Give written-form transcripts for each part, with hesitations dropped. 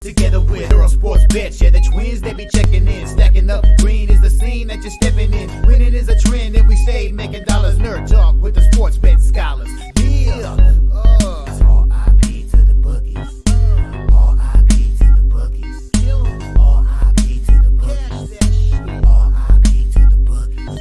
together with Earle Sports Bets. Yeah, the twins, they be checking in. Stacking up, green is the scene that you're stepping in. Winning is a trend, and we stay making dollars. Nerd talk with the sports bet scholars. Yeah, it's R.I.P. to the bookies. R.I.P. to the bookies. R.I.P. to the bookies. R.I.P. to the bookies.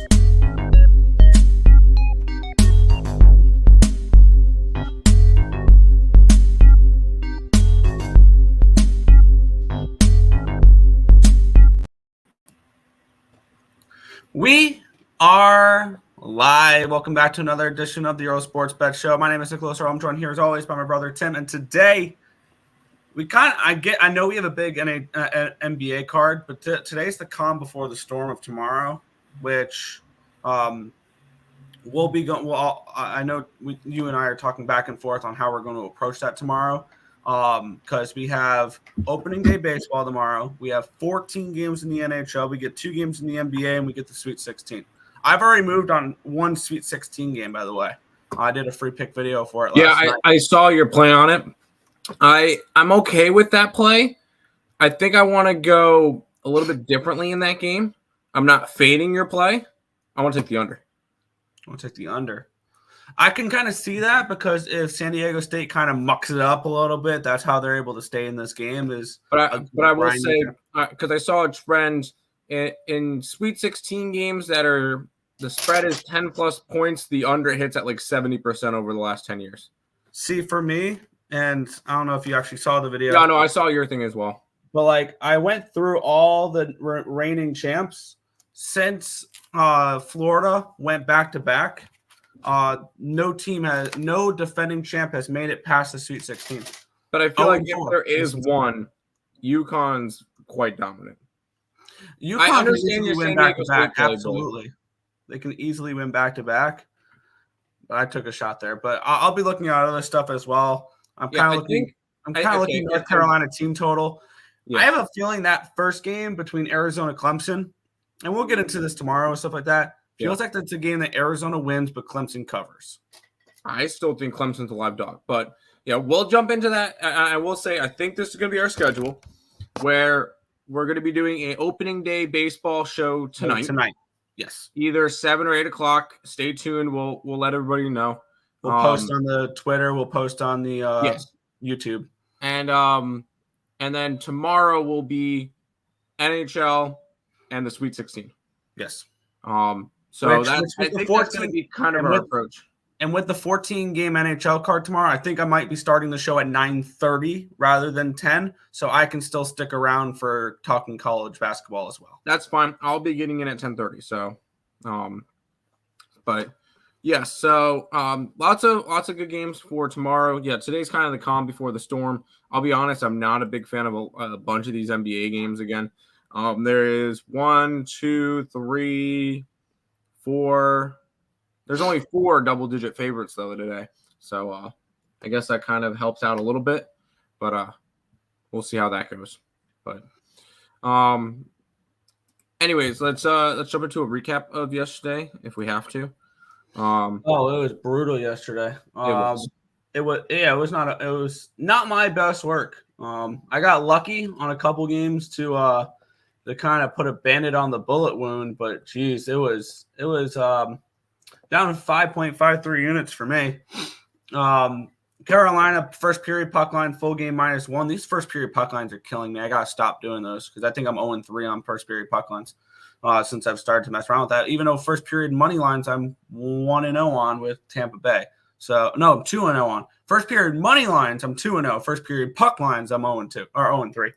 We are live. Welcome back to another edition of the Earle Sports Bet Show. My name is Nicholas Earle. I'm joined here as always by my brother Tim. And today, I know we have a big NBA card, but today's the calm before the storm of tomorrow, which we'll be going. Well, I know you and I are talking back and forth on how we're going to approach that tomorrow. Because we have opening day baseball tomorrow. We have 14 games in the NHL. We get 2 games in the NBA, and we get the Sweet 16. I've already moved on one Sweet 16 game, by the way. I did a free pick video for it last night. I saw your play on it. I'm okay with that play. I think I want to go a little bit differently in that game. I'm not fading your play. I want to take the under. I want to take the under. I can kind of see that because if San Diego State kind of mucks it up a little bit, that's how they're able to stay in this game. But I will say, because I saw a trend in Sweet 16 games that are the spread is 10 plus points, the under hits at like 70% over the last 10 years. See, for me, and I don't know if you actually saw the video. Yeah, no, I saw your thing as well. But like I went through all the reigning champs since Florida went back to back. No defending champ has made it past the Sweet 16. But I feel like if there is one, UConn's quite dominant. UConn I understand you win back to back. Absolutely, they can easily win back to back. But I took a shot there. But I'll be looking at other stuff as well. I'm kind of looking at North Carolina team total. Yeah. I have a feeling that first game between Arizona Clemson, and we'll get into this tomorrow and stuff like that. Feels like that's a game that Arizona wins, but Clemson covers. I still think Clemson's a live dog. But, yeah, we'll jump into that. I will say I think this is going to be our schedule where we're going to be doing an opening day baseball show tonight. Yes. Either 7 or 8 o'clock. Stay tuned. We'll let everybody know. We'll post on the Twitter. We'll post on the YouTube. And then tomorrow will be NHL and the Sweet 16. Yes. So I think that's going to be kind of our approach. And with the 14-game NHL card tomorrow, I think I might be starting the show at 9:30 rather than 10, so I can still stick around for talking college basketball as well. That's fine. I'll be getting in at 10:30. So, but yeah. So lots of good games for tomorrow. Yeah, today's kind of the calm before the storm. I'll be honest, I'm not a big fan of a bunch of these NBA games again. There is 1, 2, 3, 4. There's only 4 double-digit favorites though today, so I guess that kind of helps out a little bit. But we'll see how that goes. But anyways, let's jump into a recap of yesterday if we have to. It was brutal yesterday. It was not my best work. I got lucky on a couple games to kind of put a bandit on the bullet wound, but geez, it was down to 5.53 units for me. Carolina first period puck line full game -1. These first period puck lines are killing me. I gotta stop doing those because I think I'm 0-3 on first period puck lines since I've started to mess around with that. Even though first period money lines I'm 1-0 on with Tampa Bay. So no, I'm 2-0 on first period money lines. I'm 2-0. First period puck lines I'm 0-2 or 0-3.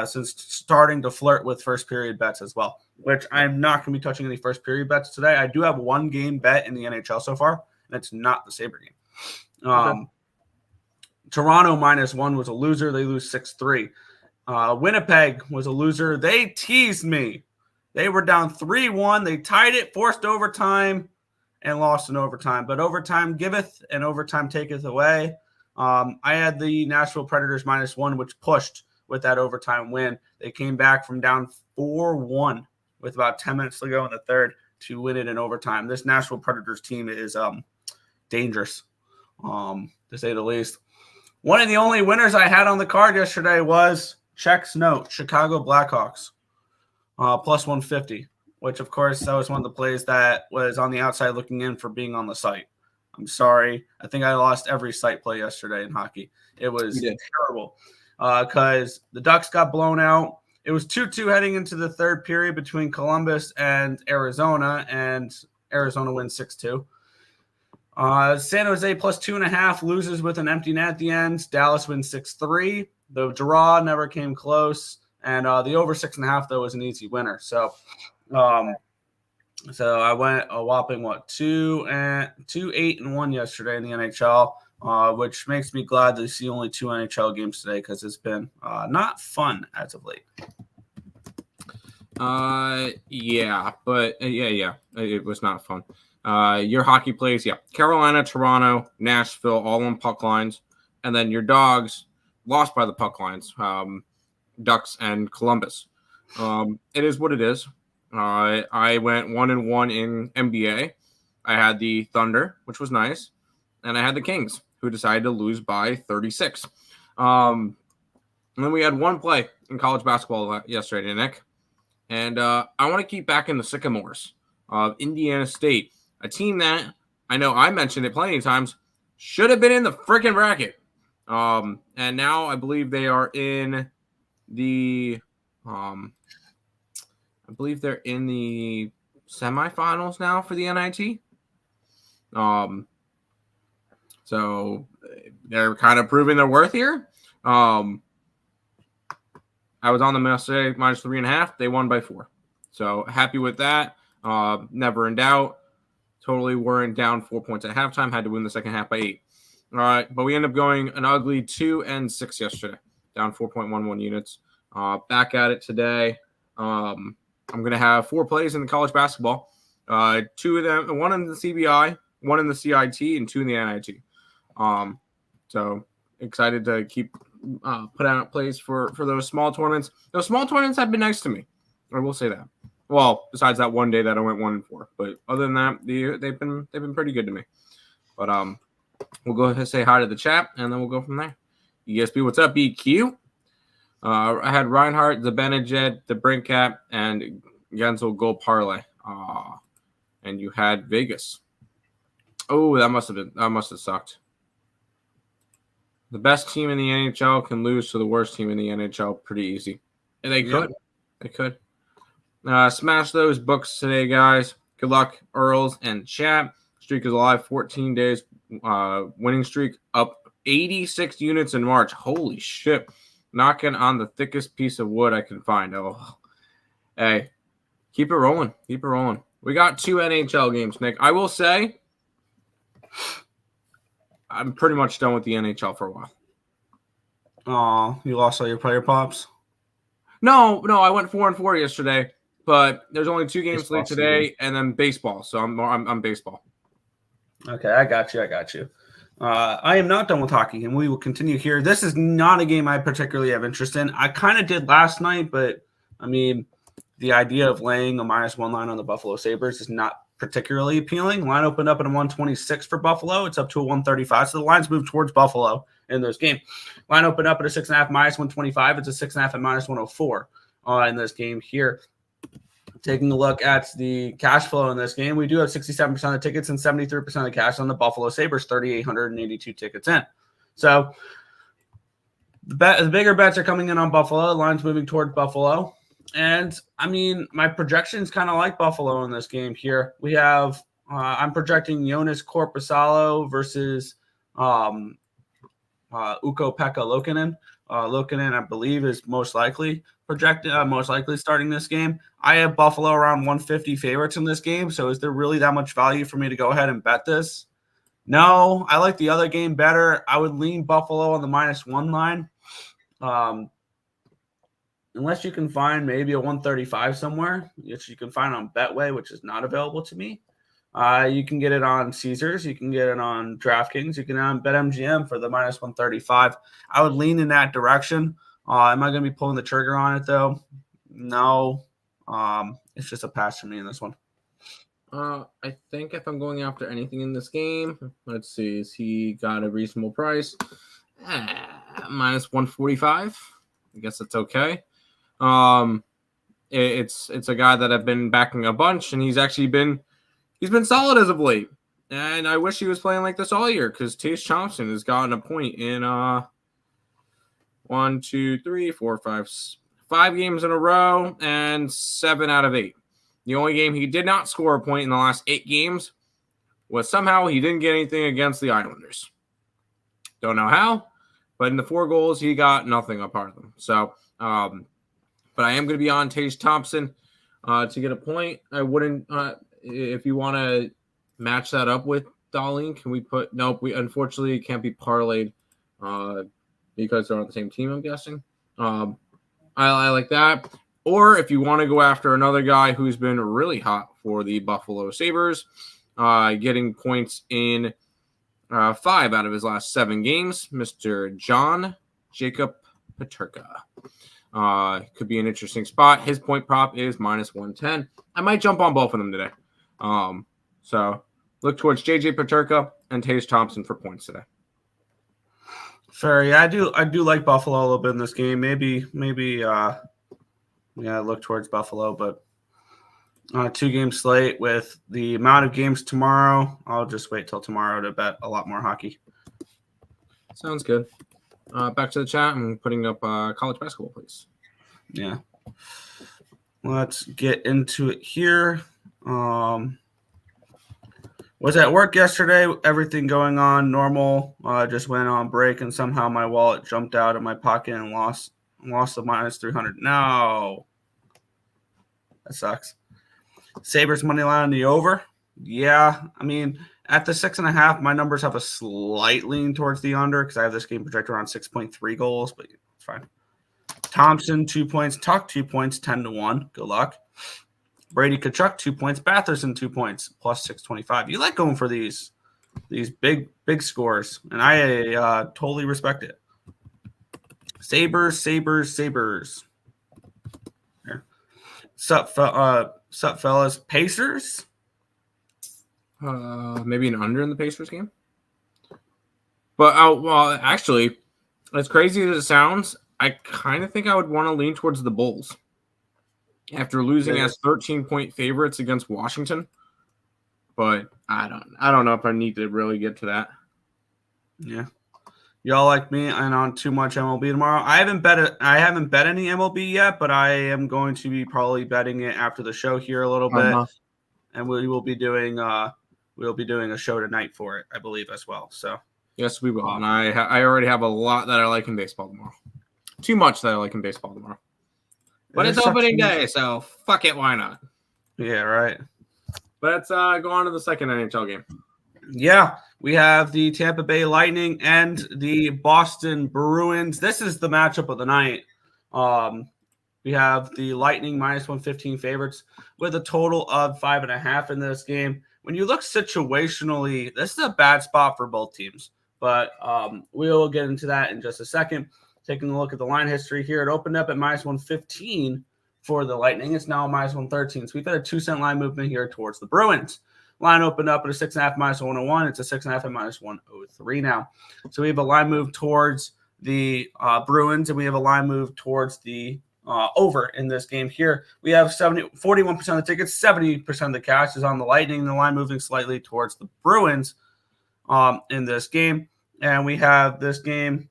Since starting to flirt with first period bets as well, which I'm not going to be touching any first period bets today. I do have one game bet in the NHL so far, and it's not the Sabre game. Okay. Toronto -1 was a loser. They lose 6-3. Winnipeg was a loser. They teased me. They were down 3-1. They tied it, forced overtime, and lost in overtime. But overtime giveth and overtime taketh away. I had the Nashville Predators -1, which pushed with that overtime win. They came back from down 4-1 with about 10 minutes to go in the third to win it in overtime. This Nashville Predators team is dangerous, to say the least. One of the only winners I had on the card yesterday was Checks note, Chicago Blackhawks, plus 150, which, of course, that was one of the plays that was on the outside looking in for being on the site. I'm sorry. I think I lost every site play yesterday in hockey. It was terrible because the Ducks got blown out. It was 2-2 heading into the third period between Columbus and Arizona wins 6-2. San Jose plus 2.5 loses with an empty net at the end. Dallas wins 6-3. The draw never came close, and the over 6.5 though was an easy winner. So I went a whopping 2-8-1 yesterday in the NHL, which makes me glad to see only 2 NHL games today because it's been not fun as of late. Yeah, it was not fun. Your hockey plays, Carolina, Toronto, Nashville, all on puck lines, and then your dogs lost by the puck lines, Ducks and Columbus. It is what it is. I went 1-1 in NBA. I had the Thunder, which was nice, and I had the Kings, who decided to lose by 36. And then we had one play in college basketball yesterday, Nick. And I want to keep back in the Sycamores of Indiana State, a team that I know I mentioned it plenty of times, should have been in the freaking bracket. And now I believe they are in the semifinals now for the NIT. So they're kind of proving their worth here. I was on them yesterday, minus 3.5. They won by 4. So happy with that. Never in doubt. Totally weren't down 4 points at halftime. Had to win the second half by 8. All right, but we ended up going an ugly 2-6 yesterday, down 4.11 units. Back at it today. I'm going to have 4 plays in the college basketball. 2 of them, 1 in the CBI, 1 in the CIT, and 2 in the NIT. So excited to keep put out plays for those small tournaments. Those small tournaments have been nice to me. I will say that. Well, besides that one day that I went 1-4, but other than that, they've been pretty good to me. But we'll go ahead and say hi to the chat, and then we'll go from there. ESP, what's up, BQ? I had Reinhardt, the Benedict, the Brinkat, and Gensel Gold Parlay. And you had Vegas. Oh, that must have sucked. The best team in the NHL can lose to the worst team in the NHL pretty easy. And they could. They could. Smash those books today, guys. Good luck, Earls and chat. Streak is alive. 14 days winning streak. Up 86 units in March. Holy shit. Knocking on the thickest piece of wood I can find. Oh, hey. Keep it rolling. Keep it rolling. We got 2 NHL games, Nick. I will say I'm pretty much done with the NHL for a while. Oh, you lost all your player pops? No, I went 4-4 yesterday, but there's only 2 games late today, and then baseball. So I'm baseball. Okay, I got you. I am not done with hockey, and we will continue here. This is not a game I particularly have interest in. I kind of did last night, but I mean, the idea of laying a -1 line on the Buffalo Sabres is not particularly appealing. Line opened up at a 126 for Buffalo. It's up to a 135. So the lines moved towards Buffalo in this game. Line opened up at a 6.5 -125. It's a 6.5 at -104 in this game here. Taking a look at the cash flow in this game, we do have 67% of the tickets and 73% of the cash on the Buffalo Sabres, 3,882 tickets in. So the bigger bets are coming in on Buffalo. Lines moving toward Buffalo. And, I mean, my projections kind of like Buffalo in this game here. We have I'm projecting Joonas Korpisalo versus Ukko-Pekka Lokinen. Lokinen, I believe, is most likely starting this game. I have Buffalo around 150 favorites in this game. So is there really that much value for me to go ahead and bet this? No, I like the other game better. I would lean Buffalo on the -1 line. Unless you can find maybe a 135 somewhere, which you can find on Betway, which is not available to me. You can get it on Caesars. You can get it on DraftKings. You can on BetMGM for the -135. I would lean in that direction. Am I going to be pulling the trigger on it, though? No. It's just a pass for me in this one. I think if I'm going after anything in this game, let's see. Is he got a reasonable price? -145. I guess it's okay. It's a guy that I've been backing a bunch, and he's been solid as of late. And I wish he was playing like this all year because Tage Thompson has gotten a point in 1, 2, 3, 4, 5 games in a row, and 7 out of 8. The only game he did not score a point in the last 8 games was somehow he didn't get anything against the Islanders. Don't know how, but in the 4 goals, he got nothing apart of them. So, but I am going to be on Tage Thompson to get a point. I wouldn't, if you want to match that up with Dahlin, can we put, nope, we unfortunately can't be parlayed because they're on the same team, I'm guessing. I like that. Or if you want to go after another guy who's been really hot for the Buffalo Sabres, getting points in 5 out of his last 7 games, Mr. John Jacob Peterka. Could be an interesting spot. His point prop is -110. I might jump on both of them today. So look towards JJ Peterka and Tage Thompson for points today. Fair, yeah, I do like Buffalo a little bit in this game. Maybe look towards Buffalo, but 2-game slate with the amount of games tomorrow, I'll just wait till tomorrow to bet a lot more hockey. Sounds good. Back to the chat. I'm putting up college basketball, please. Yeah. Let's get into it here. Was at work yesterday. Everything going on normal. Just went on break, and somehow my wallet jumped out of my pocket and lost the -300. No. That sucks. Sabres money line on the over. Yeah, I mean, at the 6.5, my numbers have a slight lean towards the under because I have this game projected around 6.3 goals, but it's fine. Thompson, 2 points. Tuck, 2 points, 10-1. Good luck. Brady Tkachuk, 2 points. Batherson, 2 points, plus 625. You like going for these big scores, and I totally respect it. Sabres. Here. Sup, fellas? Pacers? Maybe an under in the Pacers game. But well, actually, as crazy as it sounds, I kind of think I would want to lean towards the Bulls after losing as 13-point favorites against Washington. But I don't know if I need to really get to that. Yeah. Y'all like me and on too much MLB tomorrow. I haven't bet any MLB yet, but I am going to be probably betting it after the show here a little bit. And we will be doing a show tonight for it, I believe, as well. So yes, we will. And I already have a lot that I like in baseball tomorrow. Too much that I like in baseball tomorrow. But it's opening day, so fuck it, why not? Yeah, right. Let's go on to the second NHL game. Yeah, we have the Tampa Bay Lightning and the Boston Bruins. This is the matchup of the night. We have the Lightning -115 favorites with a total of 5.5 in this game. When you look situationally, this is a bad spot for both teams, but we'll get into that in just a second. Taking a look at the line history here, it opened up at -115 for the Lightning. It's now -113. So we've had a 2-cent line movement here towards the Bruins. Line opened up at a 6.5 -101. It's a 6.5 at -103 now. So we have a line move towards the Bruins, and we have a line move towards the over in this game here. We have 41% of the tickets, 70% of the cash is on the Lightning. The line moving slightly towards the Bruins in this game. And we have this game,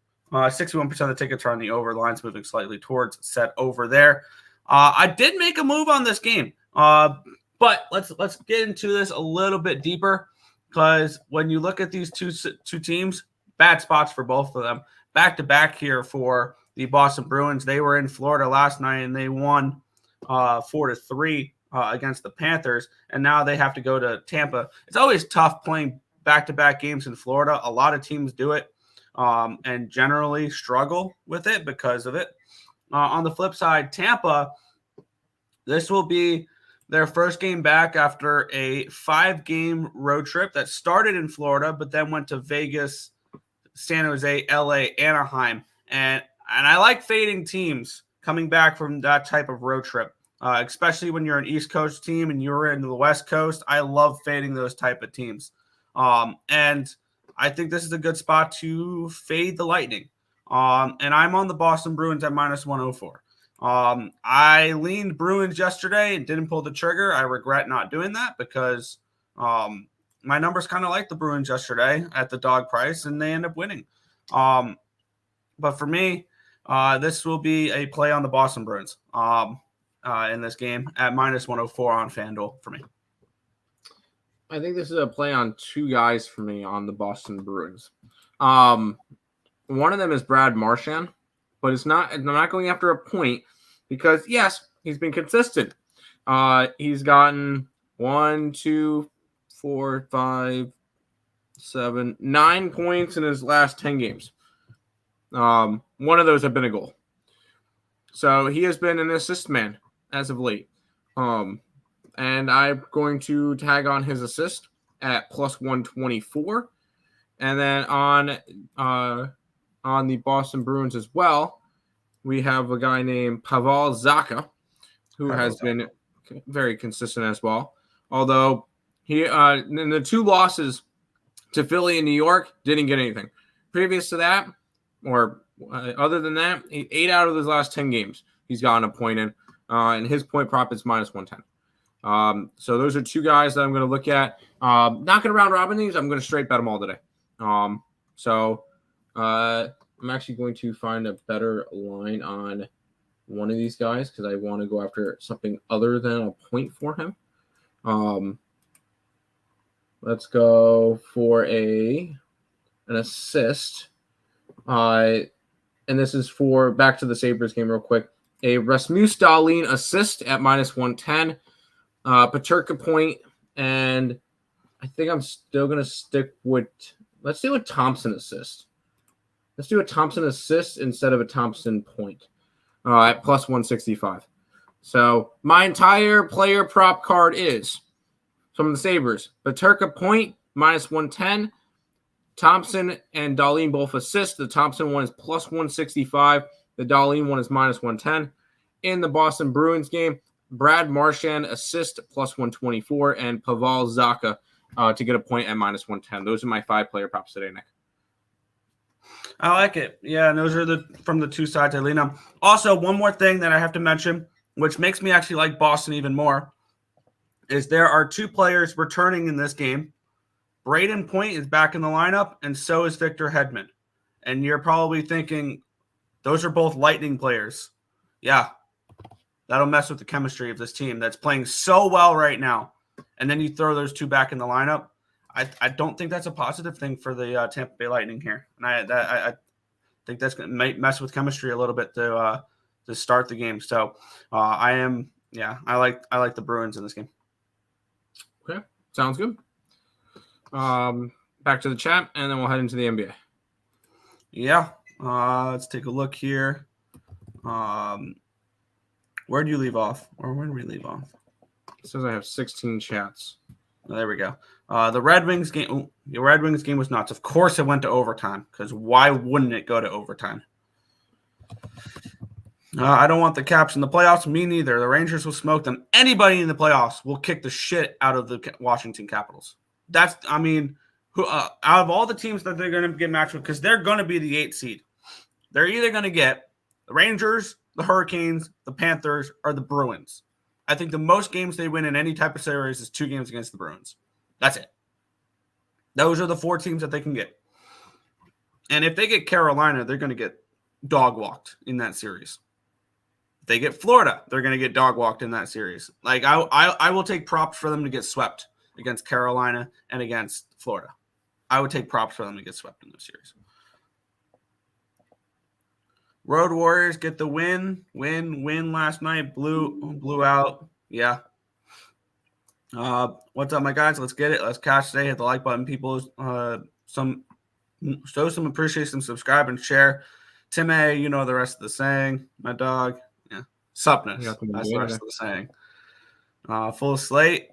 61% of the tickets are on the over. Lines moving slightly towards set over there. I did make a move on this game. But let's get into this a little bit deeper, because when you look at these two teams, bad spots for both of them. Back-to-back here for the Boston Bruins. They were in Florida last night, and they won 4-3 against the Panthers, and now they have to go to Tampa. It's always tough playing back-to-back games in Florida. A lot of teams do it and generally struggle with it because of it. On the flip side, Tampa, this will be their first game back after a 5-game road trip that started in Florida, but then went to Vegas, San Jose, LA, Anaheim. And I like fading teams coming back from that type of road trip, especially when you're an East Coast team and you're in the West Coast. I love fading those type of teams. And I think this is a good spot to fade the Lightning. And I'm on the Boston Bruins at -104. I leaned Bruins yesterday and didn't pull the trigger. I regret not doing that because my numbers kind of like the Bruins yesterday at the dog price, and they end up winning. But for me, this will be a play on the Boston Bruins in this game at -104 on FanDuel for me. I think this is a play on two guys for me on the Boston Bruins. One of them is Brad Marchand, but it's not. I'm not going after a point because yes, he's been consistent. He's gotten 1, 2, 4, 5, 7, 9 points in his last 10 games. One of those have been a goal. So he has been an assist man as of late. And I'm going to tag on his assist at +124. And then on the Boston Bruins as well, we have a guy named Pavel Zacha, who has been very consistent as well. Although he in the 2 losses to Philly and New York, didn't get anything. Previous to that, or other than that, 8 out of his last 10 games, he's gotten a point in. And his point prop is -110. So those are 2 guys that I'm going to look at. Not going to round robin these. I'm going to straight bet them all today. So I'm actually going to find a better line on one of these guys because I want to go after something other than a point for him. Let's go for an assist. And this is for back to the Sabres game real quick. A Rasmus Dahlin assist at -110. Paterka point, and I think I'm still going to stick with – let's do a Thompson assist. Let's do a Thompson assist instead of a Thompson point at +165. So my entire player prop card is from the Sabres. Paterka point, -110. Thompson and Dahlin both assist. The Thompson one is +165. The Dahlin one is -110. In the Boston Bruins game, Brad Marchand assist +124 and Pavel Zacha to get a point at -110. Those are my 5 player props today, Nick. I like it. Yeah, and those are from the 2 sides I lean on. Also, one more thing that I have to mention, which makes me actually like Boston even more, is there are 2 players returning in this game. Braden Point is back in the lineup, and so is Victor Hedman. And you're probably thinking, those are both Lightning players. Yeah, that'll mess with the chemistry of this team that's playing so well right now. And then you throw those 2 back in the lineup. I don't think that's a positive thing for the Tampa Bay Lightning here. And I think that's going to mess with chemistry a little bit to start the game. So I like the Bruins in this game. Okay, sounds good. Back to the chat, and then we'll head into the NBA. Yeah, let's take a look here. Where do you leave off? Or where did we leave off? It says I have 16 chats. Oh, there we go. The Red Wings game. Ooh, the Red Wings game was nuts. Of course, it went to overtime because why wouldn't it go to overtime? I don't want the Caps in the playoffs. Me neither. The Rangers will smoke them. Anybody in the playoffs will kick the shit out of the Washington Capitals. Out of all the teams that they're going to get matched with, because they're going to be the 8th seed. They're either going to get the Rangers, the Hurricanes, the Panthers, or the Bruins. I think the most games they win in any type of series is 2 games against the Bruins. That's it. Those are the 4 teams that they can get. And if they get Carolina, they're going to get dog-walked in that series. If they get Florida, they're going to get dog-walked in that series. Like, I will take props for them to get swept against Carolina and against Florida. I would take props for them to get swept in those series. Road Warriors get the win last night. Blew out. Yeah. What's up, my guys? Let's get it. Let's cash today. Hit the like button, people. Show some appreciation, subscribe, and share. Tim A, you know the rest of the saying. My dog. Yeah. Supness. That's the rest of the saying. Full slate.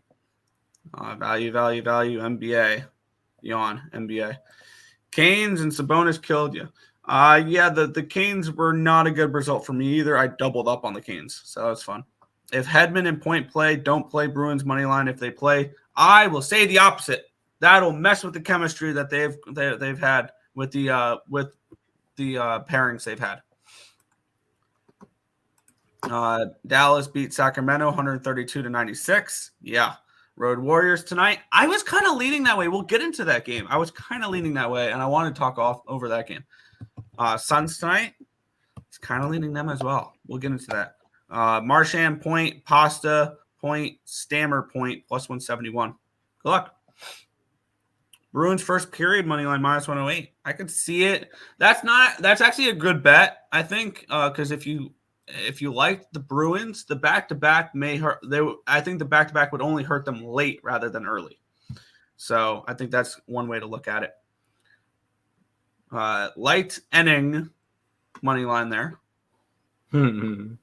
Value. NBA. Yawn. NBA. Canes and Sabonis killed you. Yeah, the Canes were not a good result for me either. I doubled up on the Canes, so that was fun. If Hedman and Point play, don't play Bruins money line. If they play, I will say the opposite. That'll mess with the chemistry that they've had with the pairings they've had. Dallas beat Sacramento 132-96. Yeah. Road Warriors tonight. I was kind of leaning that way. We'll get into that game. I was kind of leaning that way, and I want to talk over that game. Suns tonight. It's kind of leaning them as well. We'll get into that. Marchand point, Pasta point, Stammer point, plus 171. Good luck. Bruins first period money line minus 108. I could see it. That's actually a good bet, I think, because if you like the Bruins, the back-to-back may hurt. I think the back-to-back would only hurt them late rather than early. So I think that's one way to look at it. Light inning money line there. The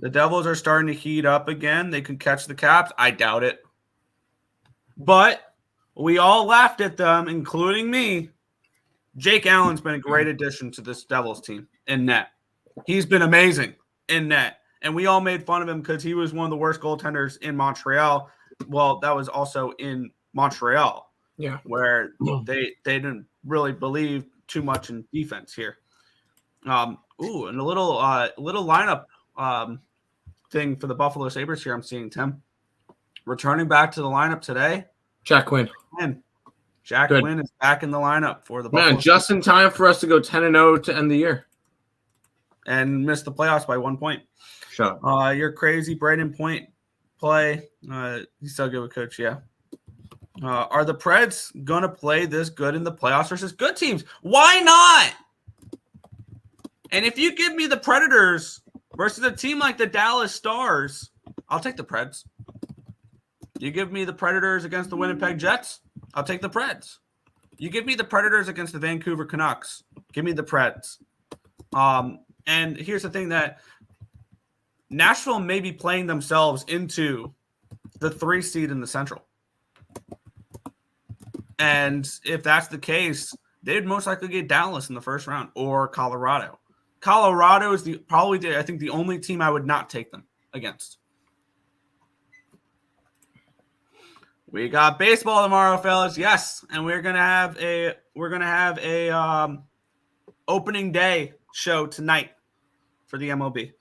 Devils are starting to heat up again. They can catch the Caps. I doubt it. But we all laughed at them, including me. Jake Allen's been a great addition to this Devils team in net. He's been amazing in net. And we all made fun of him because he was one of the worst goaltenders in Montreal. Well, that was also in Montreal. Yeah. Where they didn't really believe too much in defense here. And a little lineup thing for the Buffalo Sabres here I'm seeing, Tim. Returning back to the lineup today. Jack Quinn. Jack Quinn is back in the lineup for the Buffalo Sabres. Just in time for us to go 10-0 to end the year. And missed the playoffs by 1 point. Shut up. You're crazy. Braden Point play. He's so good with coach, yeah. Are the Preds going to play this good in the playoffs versus good teams? Why not? And if you give me the Predators versus a team like the Dallas Stars, I'll take the Preds. You give me the Predators against the Winnipeg Jets, I'll take the Preds. You give me the Predators against the Vancouver Canucks, give me the Preds. And here's the thing that Nashville may be playing themselves into the 3 seed in the Central. And if that's the case, they'd most likely get Dallas in the first round or Colorado. Colorado is I think the only team I would not take them against. We got baseball tomorrow, fellas. Yes, and we're gonna have a opening day show tonight for the MLB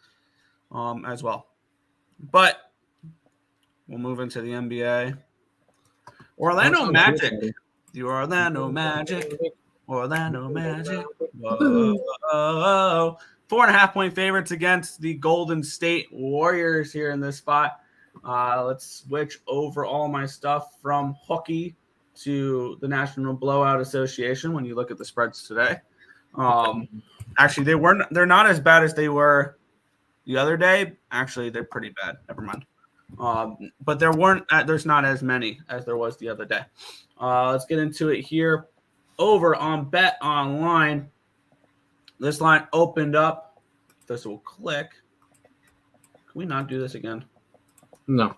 as well. But we'll move into the NBA. Orlando Magic. The Orlando Magic. Orlando Magic. Whoa. 4.5 point favorites against the Golden State Warriors here in this spot. Let's switch over all my stuff from hockey to the National Blowout Association when you look at the spreads today. Actually, they're not as bad as they were the other day. Actually, they're pretty bad. Never mind. But there's not as many as there was the other day. Let's get into it here. Over on Bet Online. This line opened up. This will click. Can we not do this again? No.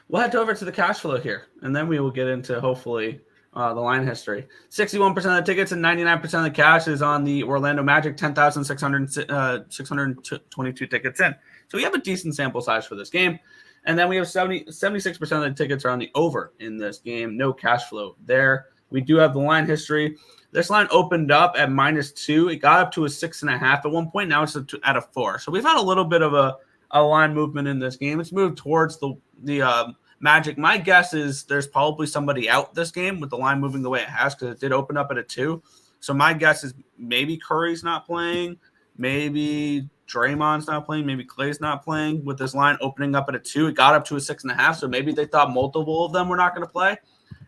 We'll head over to the cash flow here, and then we will get into, hopefully, the line history. 61% of the tickets and 99% of the cash is on the Orlando Magic, 10,622 tickets in. So we have a decent sample size for this game. And then we have 76% of the tickets are on the over in this game. No cash flow there. We do have the line history. This line opened up at -2. It got up to a 6.5 at one point. Now it's at a 4. So we've had a little bit of a line movement in this game. It's moved towards the Magic. My guess is there's probably somebody out this game with the line moving the way it has because it did open up at a 2. So my guess is maybe Curry's not playing. Maybe Draymond's not playing. Maybe Clay's not playing. With this line opening up at a 2, it got up to a 6.5. So maybe they thought multiple of them were not going to play.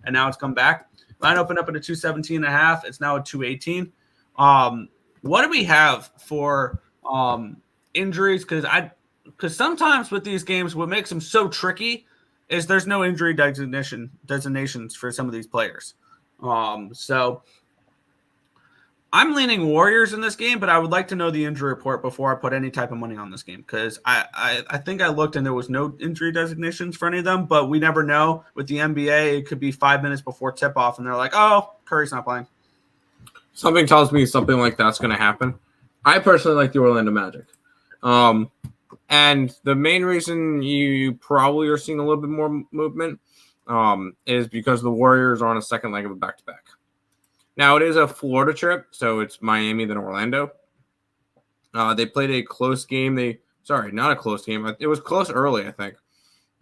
And now it's come back. Line opened up at a 217.5. It's now a 218. What do we have for injuries? Because sometimes with these games, what makes them so tricky is there's no injury designations for some of these players. So I'm leaning Warriors in this game, but I would like to know the injury report before I put any type of money on this game because I think I looked and there was no injury designations for any of them, but we never know. With the NBA, it could be 5 minutes before tip-off, and they're like, oh, Curry's not playing. Something tells me something like that's going to happen. I personally like the Orlando Magic. And the main reason you probably are seeing a little bit more movement is because the Warriors are on a second leg of a back-to-back. Now, it is a Florida trip, so it's Miami then Orlando. They played a close game. Not a close game. It was close early, I think.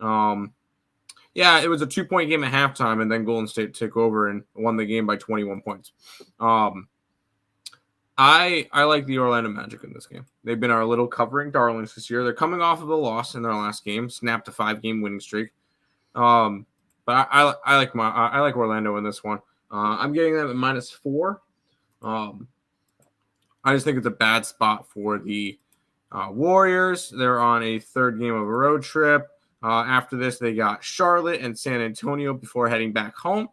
Yeah, it was a 2-point game at halftime, and then Golden State took over and won the game by 21 points. I like the Orlando Magic in this game. They've been our little covering darlings this year. They're coming off of a loss in their last game, snapped a 5-game winning streak. But I like Orlando in this one. I'm getting them at -4. I just think it's a bad spot for the Warriors. They're on a third game of a road trip. After this, they got Charlotte and San Antonio before heading back home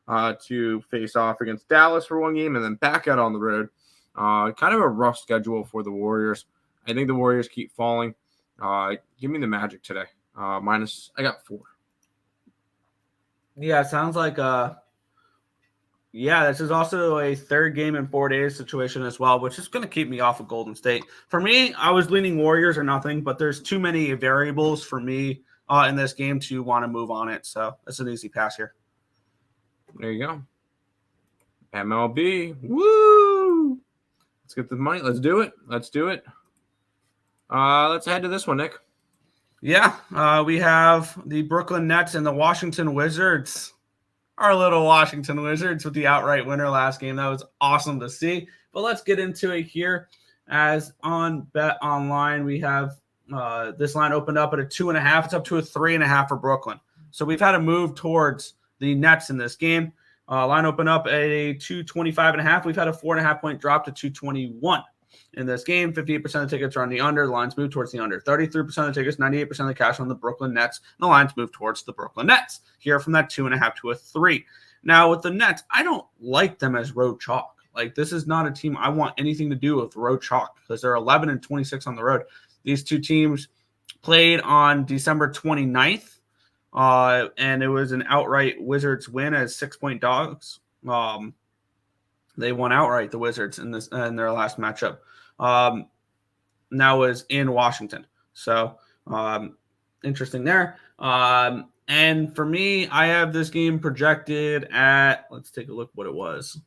to face off against Dallas for one game and then back out on the road. Kind of a rough schedule for the Warriors. I think the Warriors keep falling. Give me the Magic today. I got 4. Yeah, it sounds like this is also a third game in 4 days situation as well, which is going to keep me off of Golden State. For me, I was leaning Warriors or nothing, but there's too many variables for me in this game to want to move on it. So it's an easy pass here. There you go. MLB. Woo! Let's get the money. Let's do it. Let's head to this one, Nick. Yeah, we have the Brooklyn Nets and the Washington Wizards. Our little Washington Wizards with the outright winner last game. That was awesome to see. But let's get into it here. As on Bet Online, we have this line opened up at a 2.5. It's up to a 3.5 for Brooklyn. So we've had a move towards the Nets in this game. Line opened up at a 225.5. We've had a 4.5 point drop to 221 in this game. 58% of the tickets are on the under. The lines move towards the under. 33% of the tickets, 98% of the cash on the Brooklyn Nets. And the lines move towards the Brooklyn Nets. Here from that 2.5 to a 3. Now with the Nets, I don't like them as road chalk. Like, this is not a team I want anything to do with road chalk because they're 11-26 on the road. These two teams played on December 29th. And it was an outright Wizards win as 6-point dogs. They won outright, the Wizards, in their last matchup. Now was in Washington. So interesting there. And for me, I have this game projected at, let's take a look what it was,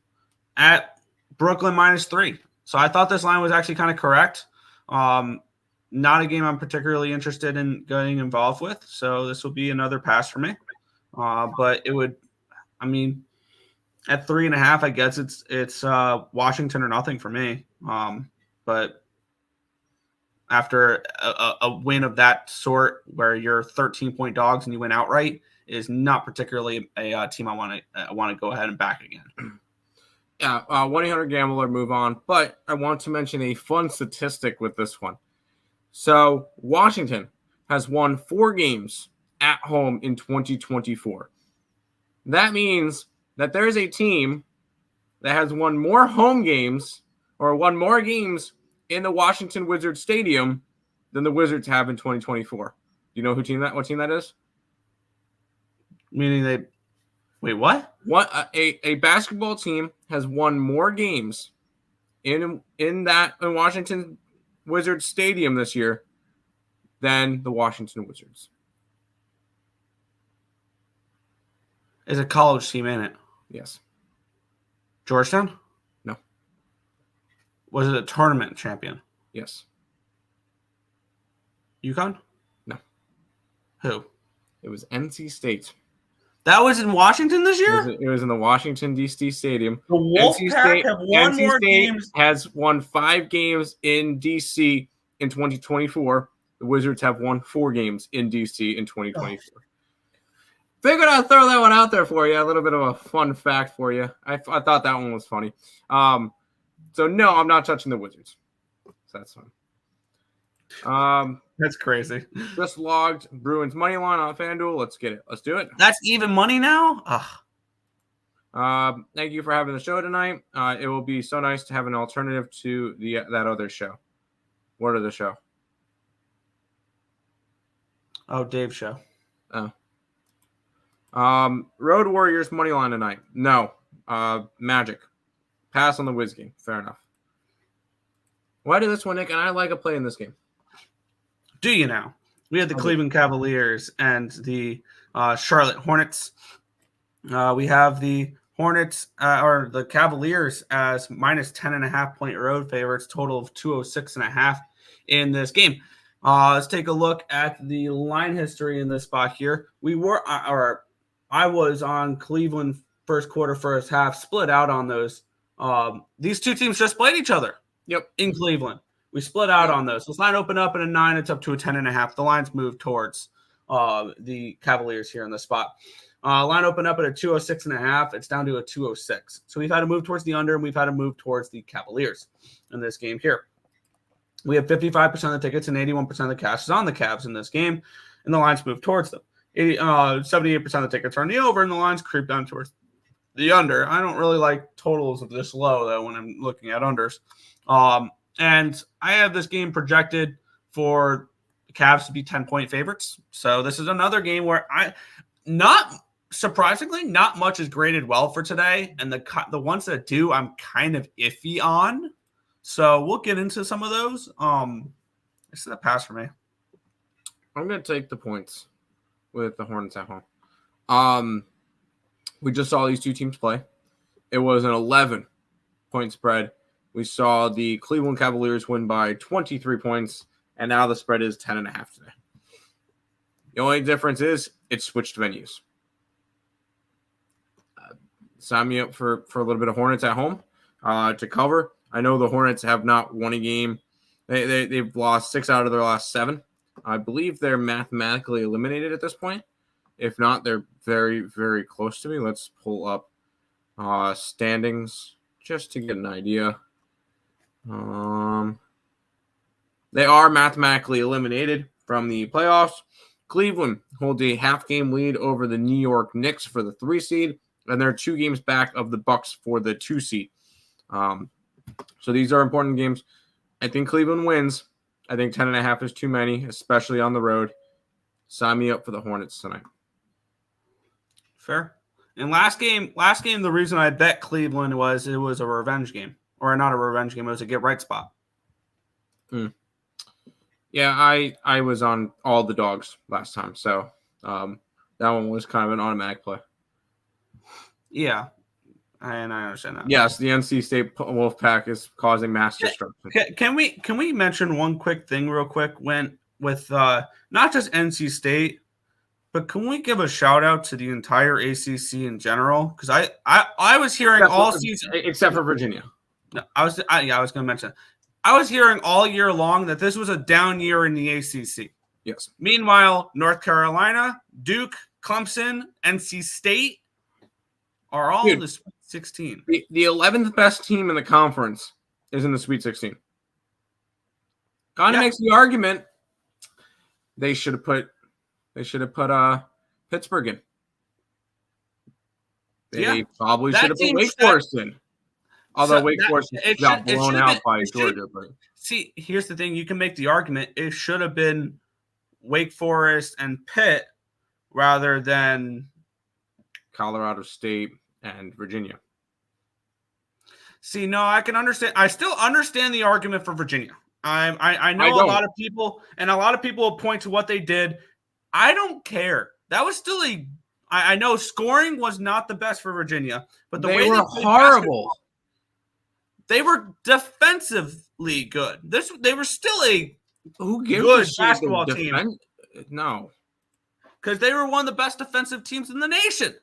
at Brooklyn -3. So I thought this line was actually kind of correct. Not a game I'm particularly interested in getting involved with. So this will be another pass for me. But it would, I mean, at 3.5, I guess it's Washington or nothing for me. But after a win of that sort where you're 13-point dogs and you win outright is not particularly a team I want to go ahead and back again. Yeah, 1-800-GAMBLER, move on. But I want to mention a fun statistic with this one. So Washington has won 4 games at home in 2024. That means that there's a team that has won more home games or won more games in the Washington Wizards Stadium than the Wizards have in 2024. Do you know what team that is? Meaning wait, what? A basketball team has won more games in Washington Wizards Stadium this year than the Washington Wizards. Is a college team in it? Yes. Georgetown? No. Was it a tournament champion? Yes. UConn? No. Who? It was NC State. That was in Washington this year? It was in the Washington, D.C. Stadium. The Wolfpack have won more games. Has won 5 games in D.C. in 2024. The Wizards have won 4 games in D.C. in 2024. Figured I'd throw that one out there for you. A little bit of a fun fact for you. I thought that one was funny. So, no, I'm not touching the Wizards. So that's fine. That's crazy. Just logged Bruins money line on FanDuel. Let's get it. Let's do it. That's even money now? Thank you for having the show tonight. It will be so nice to have an alternative to that other show. What other show? Oh, Dave's show. Oh. Road Warriors money line tonight. No. Magic. Pass on the Wiz game. Fair enough. Why do this one, Nick? And I like a play in this game. Do you now? We had the Cleveland Cavaliers and the Charlotte Hornets. We have the Hornets or the Cavaliers as minus 10.5 point road favorites, total of 206.5 in this game. Let's take a look at the line history in this spot here. I was on Cleveland first quarter, first half, split out on those. These two teams just played each other. Yep. In Cleveland. We split out on those. This line opened up at a 9. It's up to a 10.5. The lines moved towards the Cavaliers here in the spot. Line opened up at a 206.5. It's down to a 206. So we've had to move towards the under, and we've had to move towards the Cavaliers in this game here. We have 55% of the tickets and 81% of the cash is on the Cavs in this game, and the lines move towards them. 78% of the tickets are on the over, and the lines creep down towards the under. I don't really like totals of this low, though, when I'm looking at unders. And I have this game projected for the Cavs to be 10-point favorites. So this is another game where not surprisingly, not much is graded well for today. And the ones that do, I'm kind of iffy on. So we'll get into some of those. This is a pass for me. I'm going to take the points with the Hornets at home. We just saw these two teams play. It was an 11-point spread. We saw the Cleveland Cavaliers win by 23 points, and now the spread is 10.5 today. The only difference is it switched venues. Sign me up for a little bit of Hornets at home to cover. I know the Hornets have not won a game. They've lost 6 out of their last 7. I believe they're mathematically eliminated at this point. If not, they're very, very close to me. Let's pull up standings just to get an idea. They are mathematically eliminated from the playoffs. Cleveland holds a half-game lead over the New York Knicks for the 3 seed, and they're 2 games back of the Bucks for the 2 seed. So these are important games. I think Cleveland wins. I think 10.5 is too many, especially on the road. Sign me up for the Hornets tonight. Fair. And last game, the reason I bet Cleveland was it was a revenge game. Or not a revenge game, it was a get-right spot. Yeah, I was on all the dogs last time, so that one was kind of an automatic play. Yeah, and I understand that. Yes, the NC State Wolfpack is causing mass destruction. Can we mention one quick thing real quick with not just NC State, but can we give a shout out to the entire ACC in general? Because I was hearing all season except for Virginia. No, I was going to mention. I was hearing all year long that this was a down year in the ACC. Yes. Meanwhile, North Carolina, Duke, Clemson, NC State are all in the Sweet 16. The 11th best team in the conference is in the Sweet 16. Kind of makes the argument they should have put Pittsburgh in. They probably should have put Wake Forest in. Although Wake Forest got blown out by Georgia. But see, here's the thing. You can make the argument it should have been Wake Forest and Pitt rather than Colorado State and Virginia. See, no, I can understand. I still understand the argument for Virginia. I know a lot of people, and a lot of people will point to what they did. I don't care. That was still I know scoring was not the best for Virginia, but they were horrible. They were defensively good. They were still a good basketball team. No. Because they were one of the best defensive teams in the nation.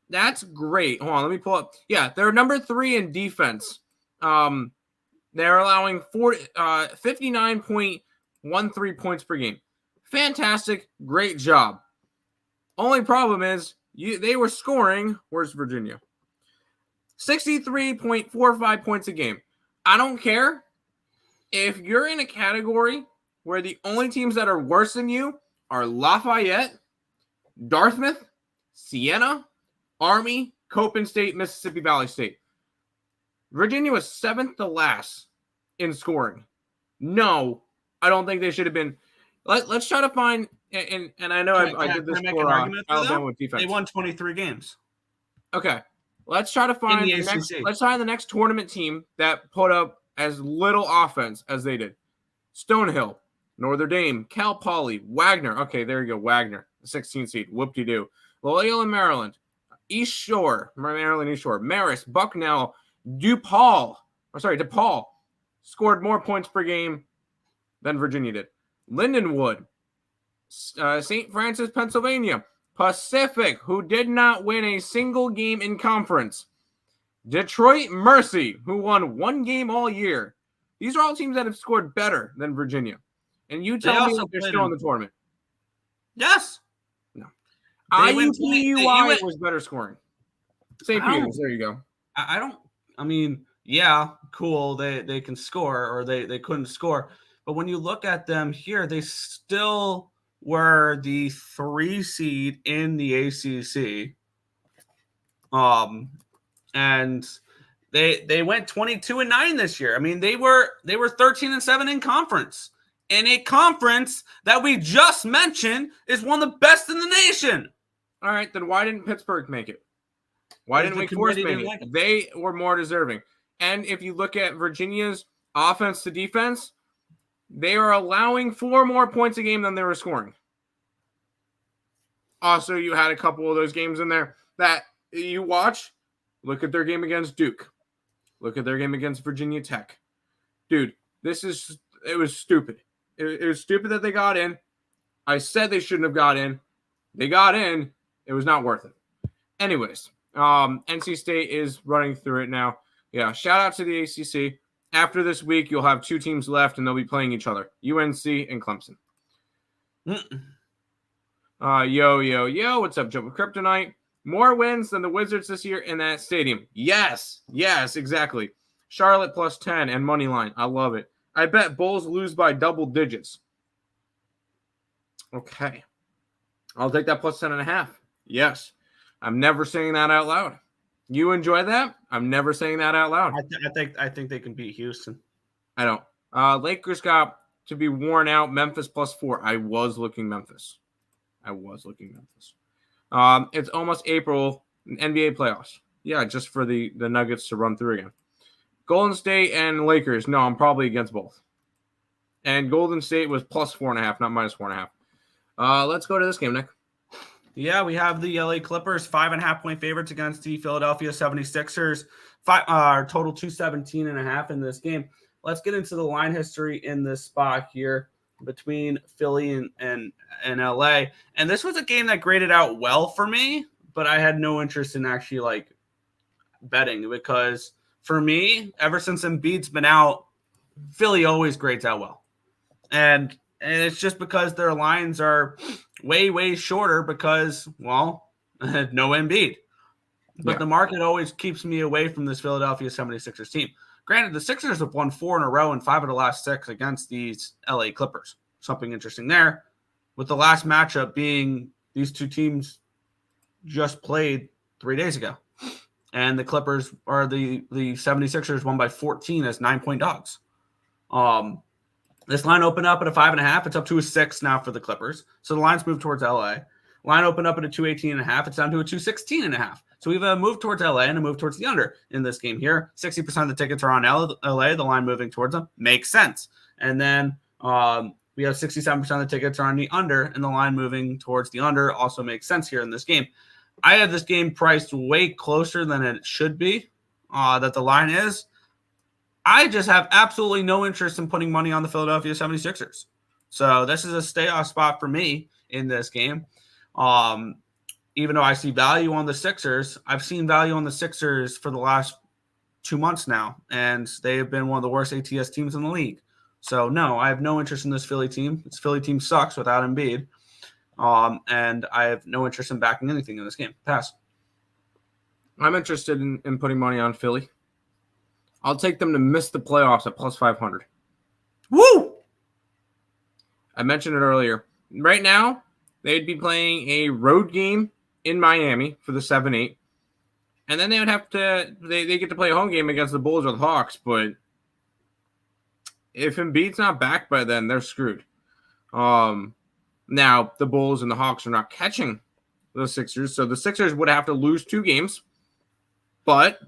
That's great. Hold on, let me pull up. Yeah, they're number 3 in defense. They're allowing 59.13 points per game. Fantastic. Great job. Only problem is they were scoring. Where's Virginia? 63.45 points a game. I don't care if you're in a category where the only teams that are worse than you are Lafayette, Dartmouth, Siena, Army, Copen State, Mississippi Valley State. Virginia was 7th to last in scoring. No, I don't think they should have been. Let's try to find, and I know I did this for Alabama with defense. They won 23 games. Okay. Let's try to find the next tournament team that put up as little offense as they did. Stonehill, Notre Dame, Cal Poly, Wagner. Okay, there you go. Wagner, the 16th seed. Whoop-de-doo. Loyola, Maryland. East Shore, Maryland East Shore, Marist, Bucknell, DePaul scored more points per game than Virginia did. Lindenwood, St. Francis, Pennsylvania, Pacific, who did not win a single game in conference. Detroit Mercy, who won one game all year. These are all teams that have scored better than Virginia. And you tell me that they're still in the tournament. Yes. No. IUPUI was better scoring. St. Peter's, there you go. Yeah, cool. They can score, or they couldn't score. But when you look at them here, they still were the 3 seed in the ACC. And they went 22-9 this year. I mean, they were 13-7 in conference. In a conference that we just mentioned is one of the best in the nation. All right, then why didn't Pittsburgh make it? Why didn't Wake Forest make it? They were more deserving. And if you look at Virginia's offense to defense, they are allowing 4 more points a game than they were scoring. Also, you had a couple of those games in there that you watch. Look at their game against Duke. Look at their game against Virginia Tech. Dude, it was stupid. It was stupid that they got in. I said they shouldn't have got in. They got in. It was not worth it. Anyways, NC State is running through it now. Yeah, shout out to the ACC. After this week, you'll have 2 teams left, and they'll be playing each other, UNC and Clemson. Yo, what's up, Joe with Kryptonite? More wins than the Wizards this year in that stadium. Yes, exactly. Charlotte plus 10 and money line. I love it. I bet Bulls lose by double digits. Okay. I'll take that plus 10.5. Yes. I'm never saying that out loud. You enjoy that? I'm never saying that out loud. I think they can beat Houston. I don't. Lakers got to be worn out. Memphis plus 4. I was looking Memphis. It's almost April. NBA playoffs. Yeah, just for the Nuggets to run through again. Golden State and Lakers. No, I'm probably against both. And Golden State was plus 4.5, not minus 4.5. Let's go to this game, Nick. Yeah, we have the LA Clippers 5.5-point favorites against the Philadelphia 76ers. Total 217.5 in this game. Let's get into the line history in this spot here between Philly and LA. And this was a game that graded out well for me, but I had no interest in actually betting, because for me, ever since Embiid's been out, Philly always grades out well. And it's just because their lines are way, way shorter because, no Embiid. But the market always keeps me away from this Philadelphia 76ers team. Granted, the Sixers have won 4 in a row and 5 of the last 6 against these LA Clippers. Something interesting there, with the last matchup being these two teams just played 3 days ago. And the Clippers are the 76ers won by 14 as 9-point dogs. This line opened up at a 5.5. It's up to a 6 now for the Clippers. So the line's moved towards LA. Line opened up at a 218.5. It's down to a 216.5. So we have a move towards LA and a move towards the under in this game here. 60% of the tickets are on LA. The line moving towards them makes sense. And then we have 67% of the tickets are on the under, and the line moving towards the under also makes sense here in this game. I have this game priced way closer than it should be, that the line is. I just have absolutely no interest in putting money on the Philadelphia 76ers. So this is a stay-off spot for me in this game. Even though I see value on the Sixers, I've seen value on the Sixers for the last 2 months now, and they have been one of the worst ATS teams in the league. So, no, I have no interest in this Philly team. This Philly team sucks without Embiid, and I have no interest in backing anything in this game. Pass. I'm interested in putting money on Philly. I'll take them to miss the playoffs at plus 500. Woo! I mentioned it earlier. Right now, they'd be playing a road game in Miami for the 7-8. And then they would have to they get to play a home game against the Bulls or the Hawks, but if Embiid's not back by then, they're screwed. Now the Bulls and the Hawks are not catching the Sixers, so the Sixers would have to lose 2 games. But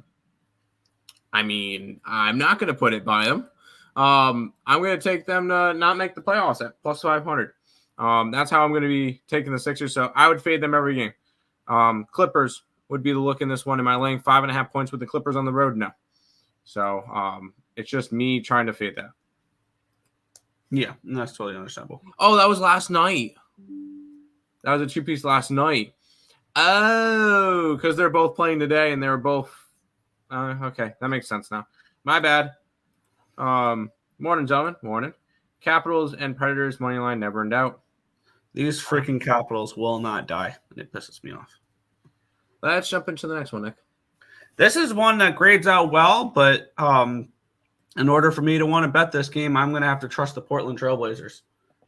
I mean, I'm not going to put it by them. I'm going to take them to not make the playoffs at plus 500. That's how I'm going to be taking the Sixers. So I would fade them every game. Clippers would be the look in this one. Am I laying 5.5 points with the Clippers on the road? No. So it's just me trying to fade that. Yeah, that's totally understandable. Oh, that was last night. That was a two-piece last night. Oh, because they're both playing today and they were both okay. That makes sense now. My bad. Morning, gentlemen. Morning. Capitals and Predators money line never in doubt. These freaking Capitals will not die, and it pisses me off. Let's jump into the next one, Nick. This is one that grades out well, but in order for me to want to bet this game, I'm going to have to trust the Portland Trailblazers,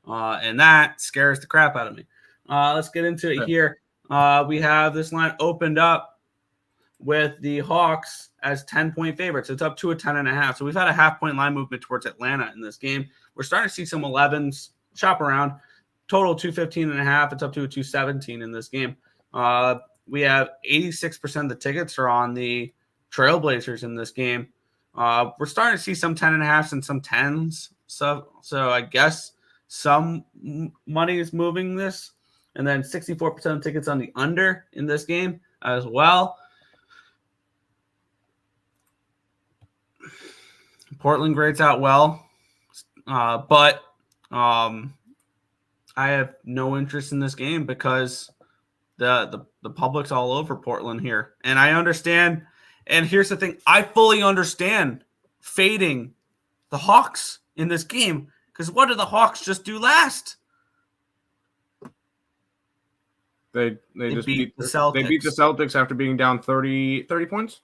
and that scares the crap out of me. Let's get into it here. We have this line opened up with the Hawks as 10-point favorites. It's up to a 10.5. So we've had a half-point line movement towards Atlanta in this game. We're starting to see some 11s shop around. Total 215.5. It's up to a 217 in this game. We have 86% of the tickets are on the Trailblazers in this game. We're starting to see some 10.5s and some 10s. So I guess some money is moving this. And then 64% of tickets on the under in this game as well. Portland grades out well, but I have no interest in this game because the public's all over Portland here. And I understand, and here's the thing, I fully understand fading the Hawks in this game because what did the Hawks just do last? They just beat the Celtics. They beat the Celtics after being down 30 points.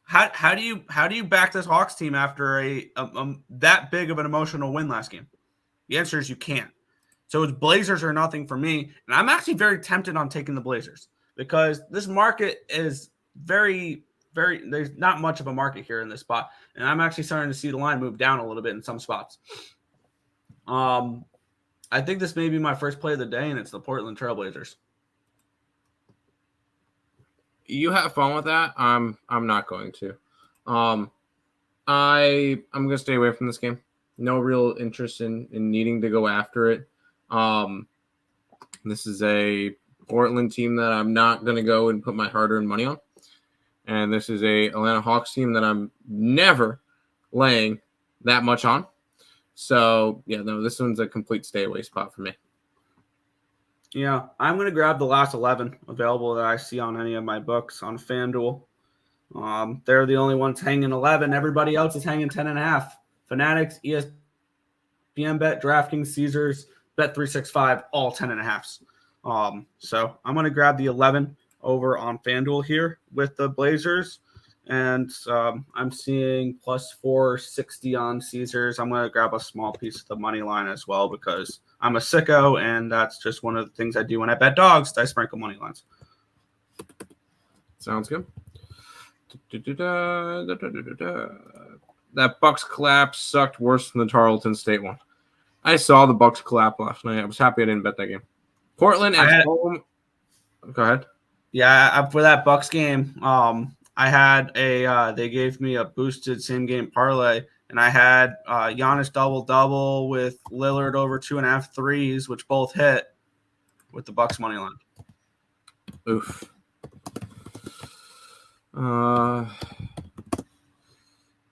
How do you back this Hawks team after a that big of an emotional win last game? The answer is you can't. So it's Blazers or nothing for me, and I'm actually very tempted on taking the Blazers because this market is very, very. There's not much of a market here in this spot, and I'm actually starting to see the line move down a little bit in some spots. I think this may be my first play of the day, and it's the Portland Trailblazers. You have fun with that. I'm not going to. I'm gonna stay away from this game. No real interest in needing to go after it. This is a Portland team that I'm not gonna go and put my hard-earned money on. And this is a Atlanta Hawks team that I'm never laying that much on. So yeah, no, this one's a complete stay away spot for me. Yeah, I'm going to grab the last 11 available that I see on any of my books on FanDuel. They're the only ones hanging 11. Everybody else is hanging 10.5. Fanatics, ESPN Bet, DraftKings, Caesars, Bet365, all 10.5s. So I'm going to grab the 11 over on FanDuel here with the Blazers. And I'm seeing plus 460 on Caesars. I'm going to grab a small piece of the money line as well because I'm a sicko, and that's just one of the things I do when I bet dogs. I sprinkle money lines. Sounds good. That Bucks collapse sucked worse than the Tarleton State one. I saw the Bucks collapse last night. I was happy I didn't bet that game. Portland at home. Go ahead. Yeah, for that Bucks game, I had they gave me a boosted same game parlay, and I had Giannis double with Lillard over 2.5 threes, which both hit with the Bucks money line. Oof.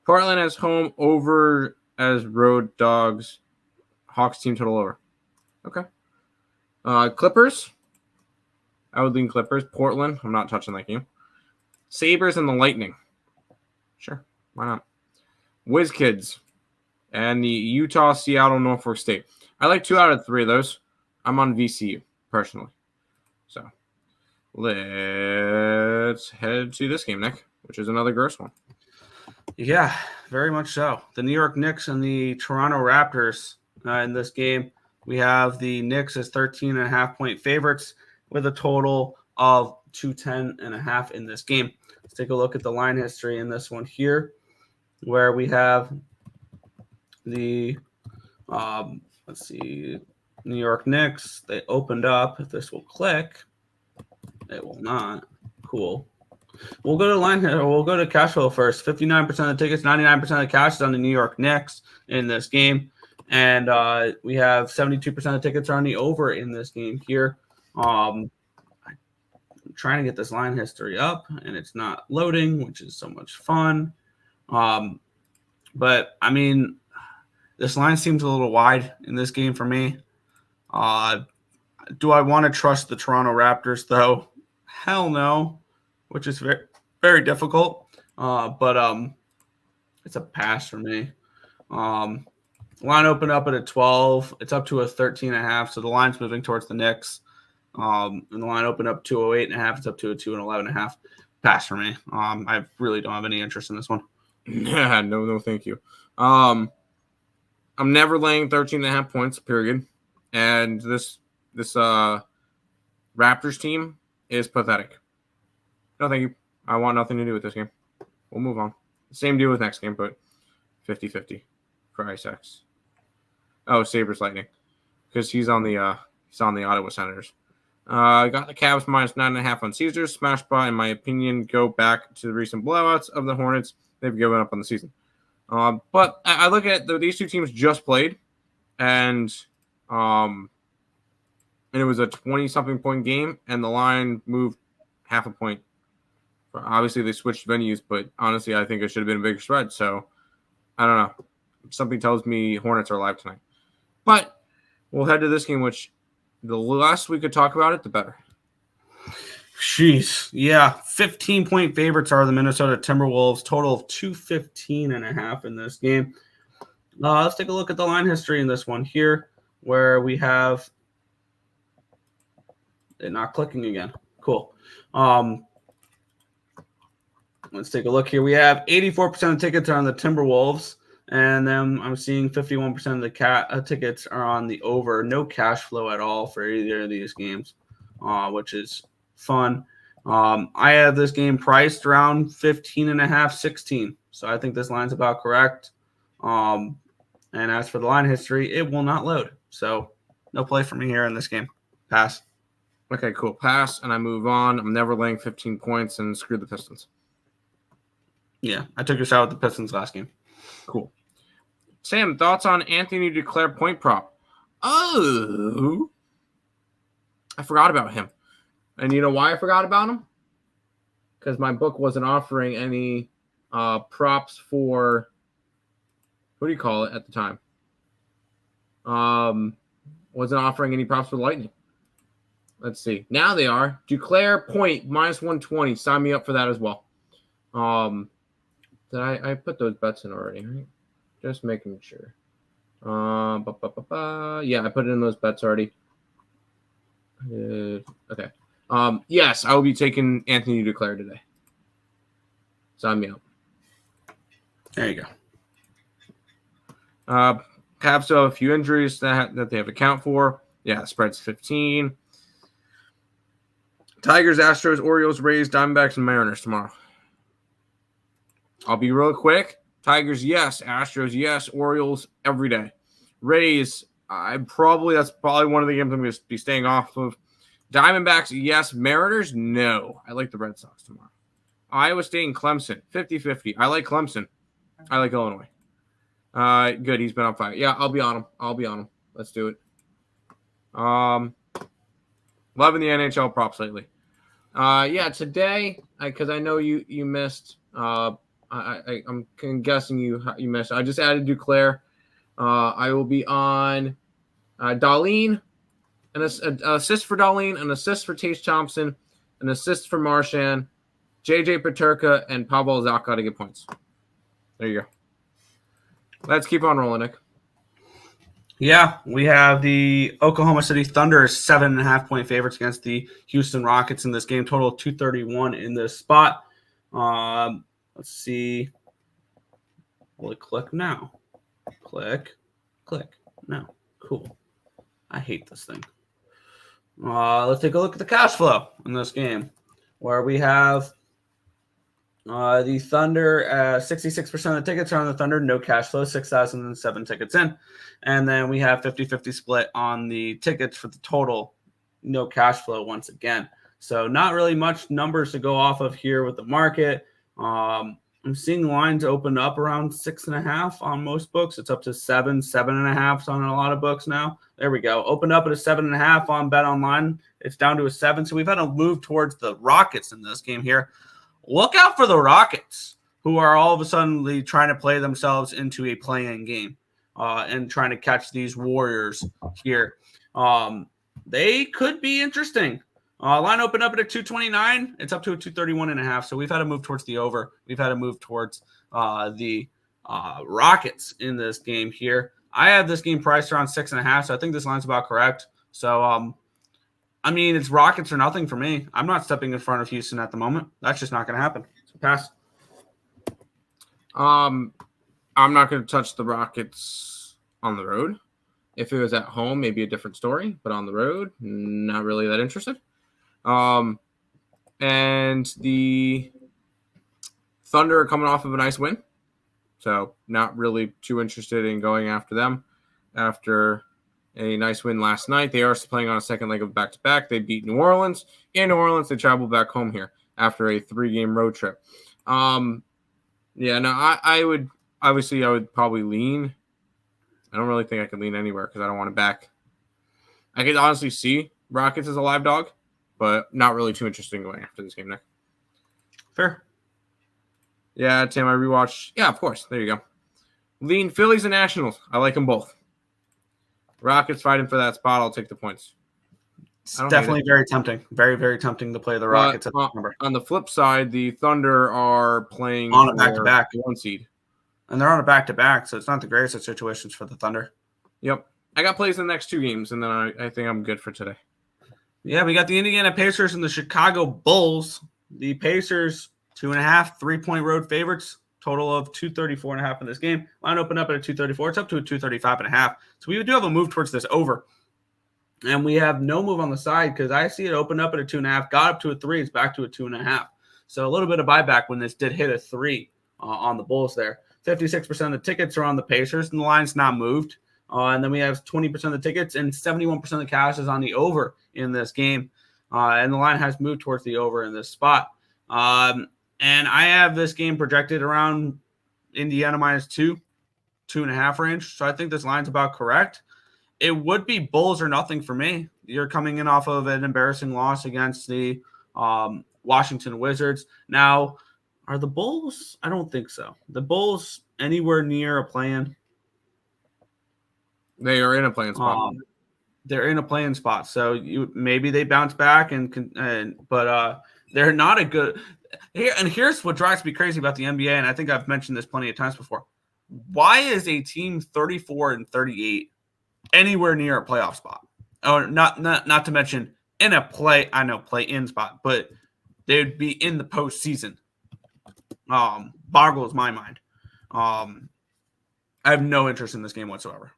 Portland as home over as road dogs. Hawks team total over. Okay. Clippers. I would lean Clippers. Portland. I'm not touching that game. Sabres and the Lightning. Sure. Why not? WizKids and the Utah, Seattle, Norfolk State. I like 2 out of 3 of those. I'm on VCU personally. So let's head to this game, Nick, which is another gross one. Yeah, very much so. The New York Knicks and the Toronto Raptors in this game. We have the Knicks as 13.5-point favorites with a total of 210.5 in this game. Let's take a look at the line history in this one here, where we have the let's see, New York Knicks. They opened up. If this will click, it will not. Cool. We'll go to line here. We'll go to cash flow first. 59% of the tickets, 99% of the cash is on the New York Knicks in this game, and we have 72% of tickets are on the over in this game here. trying to get this line history up, and it's not loading, which is so much fun. But, I mean, this line seems a little wide in this game for me. Do I want to trust the Toronto Raptors, though? Hell no, which is very, very difficult. But it's a pass for me. Line opened up at a 12. It's up to a 13.5, so the line's moving towards the Knicks. And the line opened up to 8.5. It's up to a 2 and 11.5. Pass for me. I really don't have any interest in this one. Yeah, no, thank you. I'm never laying 13.5 points, period. And this Raptors team is pathetic. No, thank you. I want nothing to do with this game. We'll move on. Same deal with next game, but 50-50 for Ice. Oh, Sabres Lightning, because he's on the Ottawa Senators. I got the Cavs minus 9.5 on Caesars. Smash by, in my opinion, go back to the recent blowouts of the Hornets. They've given up on the season. But I look at these two teams just played, and it was a 20-something point game, and the line moved half a point. Obviously, they switched venues, but honestly, I think it should have been a bigger spread. So, I don't know. Something tells me Hornets are alive tonight. But we'll head to this game, which the less we could talk about it, the better. Jeez. Yeah. 15-point favorites are the Minnesota Timberwolves. Total of 215.5 in this game. Let's take a look at the line history in this one here, where we have it not clicking again. Cool. Let's take a look here. We have 84% of tickets are on the Timberwolves, and then I'm seeing 51% of the tickets are on the over. No cash flow at all for either of these games, which is fun. I have this game priced around 15.5, 16. So I think this line's about correct. And as for the line history, it will not load. So no play for me here in this game. Pass. Okay, cool. Pass, and I move on. I'm never laying 15 points, and screw the Pistons. Yeah, I took a shot with the Pistons last game. Cool. Sam, thoughts on Anthony Duclair point prop? Oh, I forgot about him. And you know why I forgot about him? Because my book wasn't offering any props for, what do you call it at the time? Wasn't offering any props for Lightning. Let's see. Now they are. Duclair point minus 120. Sign me up for that as well. Did I put those bets in already, right? Just making sure. Yeah, I put in those bets already. Okay. Yes, I will be taking Anthony Duclair today. Sign me up. There you go. Cavs still have a few injuries that they have to account for. Yeah, the spread's 15. Tigers, Astros, Orioles, Rays, Diamondbacks, and Mariners tomorrow. I'll be real quick. Tigers, yes. Astros, yes. Orioles, every day. Rays, that's probably one of the games I'm going to be staying off of. Diamondbacks, yes. Mariners, no. I like the Red Sox tomorrow. Iowa State and Clemson, 50-50. I like Clemson. I like Illinois. Good. He's been on fire. Yeah, I'll be on him. Let's do it. Loving the NHL props lately. Yeah, today, because I know you missed. I'm guessing you missed. I just added Duclair. I will be on Darlene, an assist for Darlene, an assist for Tace Thompson, an assist for Marchand, JJ Peterka, and Pavel Zacha to get points. There you go. Let's keep on rolling, Nick. Yeah, we have the Oklahoma City Thunder 7.5-point favorites against the Houston Rockets in this game. Total of 231 in this spot. Let's see. Will it click now? Click. No. Cool. I hate this thing. Let's take a look at the cash flow in this game, where we have the Thunder, 66% of the tickets are on the Thunder, no cash flow, 6,007 tickets in. And then we have 50-50 split on the tickets for the total, no cash flow once again. So not really much numbers to go off of here with the market. I'm seeing lines open up around 6.5 on most books. It's up to 7.5 on a lot of books now. There we go. Opened up at a 7.5 on Bet Online. It's down to a 7. So we've had a move towards the Rockets in this game here. Look out for the Rockets, who are all of a sudden trying to play themselves into a play-in game and trying to catch these Warriors here. They could be interesting. Line opened up at a 229. It's up to a 231.5. So we've had to move towards the over. We've had to move towards the Rockets in this game here. I have this game priced around 6.5. So I think this line's about correct. So, I mean, it's Rockets or nothing for me. I'm not stepping in front of Houston at the moment. That's just not going to happen. So pass. I'm not going to touch the Rockets on the road. If it was at home, maybe a different story. But on the road, not really that interested. And the Thunder are coming off of a nice win. So not really too interested in going after them after a nice win last night. They are playing on a second leg of back-to-back. They beat New Orleans. In New Orleans, they travel back home here after a 3-game road trip. I would probably lean. I don't really think I could lean anywhere because I don't want to back. I could honestly see Rockets as a live dog, but not really too interested in going after this game, Nick. Fair. Yeah, Tim, I rewatched. Yeah, of course. There you go. Lean Phillies and Nationals. I like them both. Rockets fighting for that spot. I'll take the points. It's definitely very tempting. Very, very tempting to play the Rockets at the number. On the flip side, the Thunder are playing on a back-to-back. 1 seed. And they're on a back-to-back, so it's not the greatest of situations for the Thunder. Yep. I got plays in the next 2 games, and then I think I'm good for today. Yeah, we got the Indiana Pacers and the Chicago Bulls. The Pacers, 2.5, 3-point road favorites. Total of 234.5 in this game. Line opened up at a 234. It's up to a 235.5. So we do have a move towards this over. And we have no move on the side because I see it open up at a 2.5, got up to a 3, it's back to a 2.5. So a little bit of buyback when this did hit a 3 on the Bulls there. 56% of the tickets are on the Pacers, and the line's not moved. And then we have 20% of the tickets, and 71% of the cash is on the over in this game. And the line has moved towards the over in this spot. And I have this game projected around Indiana -2, 2.5 range. So I think this line's about correct. It would be Bulls or nothing for me. You're coming in off of an embarrassing loss against the Washington Wizards. Now, are the Bulls? I don't think so. The Bulls anywhere near a play-in? They are in a play-in spot. They're in a play-in spot. So maybe they bounce back, but they're not a good – and here's what drives me crazy about the NBA, and I think I've mentioned this plenty of times before. Why is a team 34-38 anywhere near a playoff spot? Oh, not to mention in a play-in spot, but they would be in the postseason. Boggles my mind. I have no interest in this game whatsoever.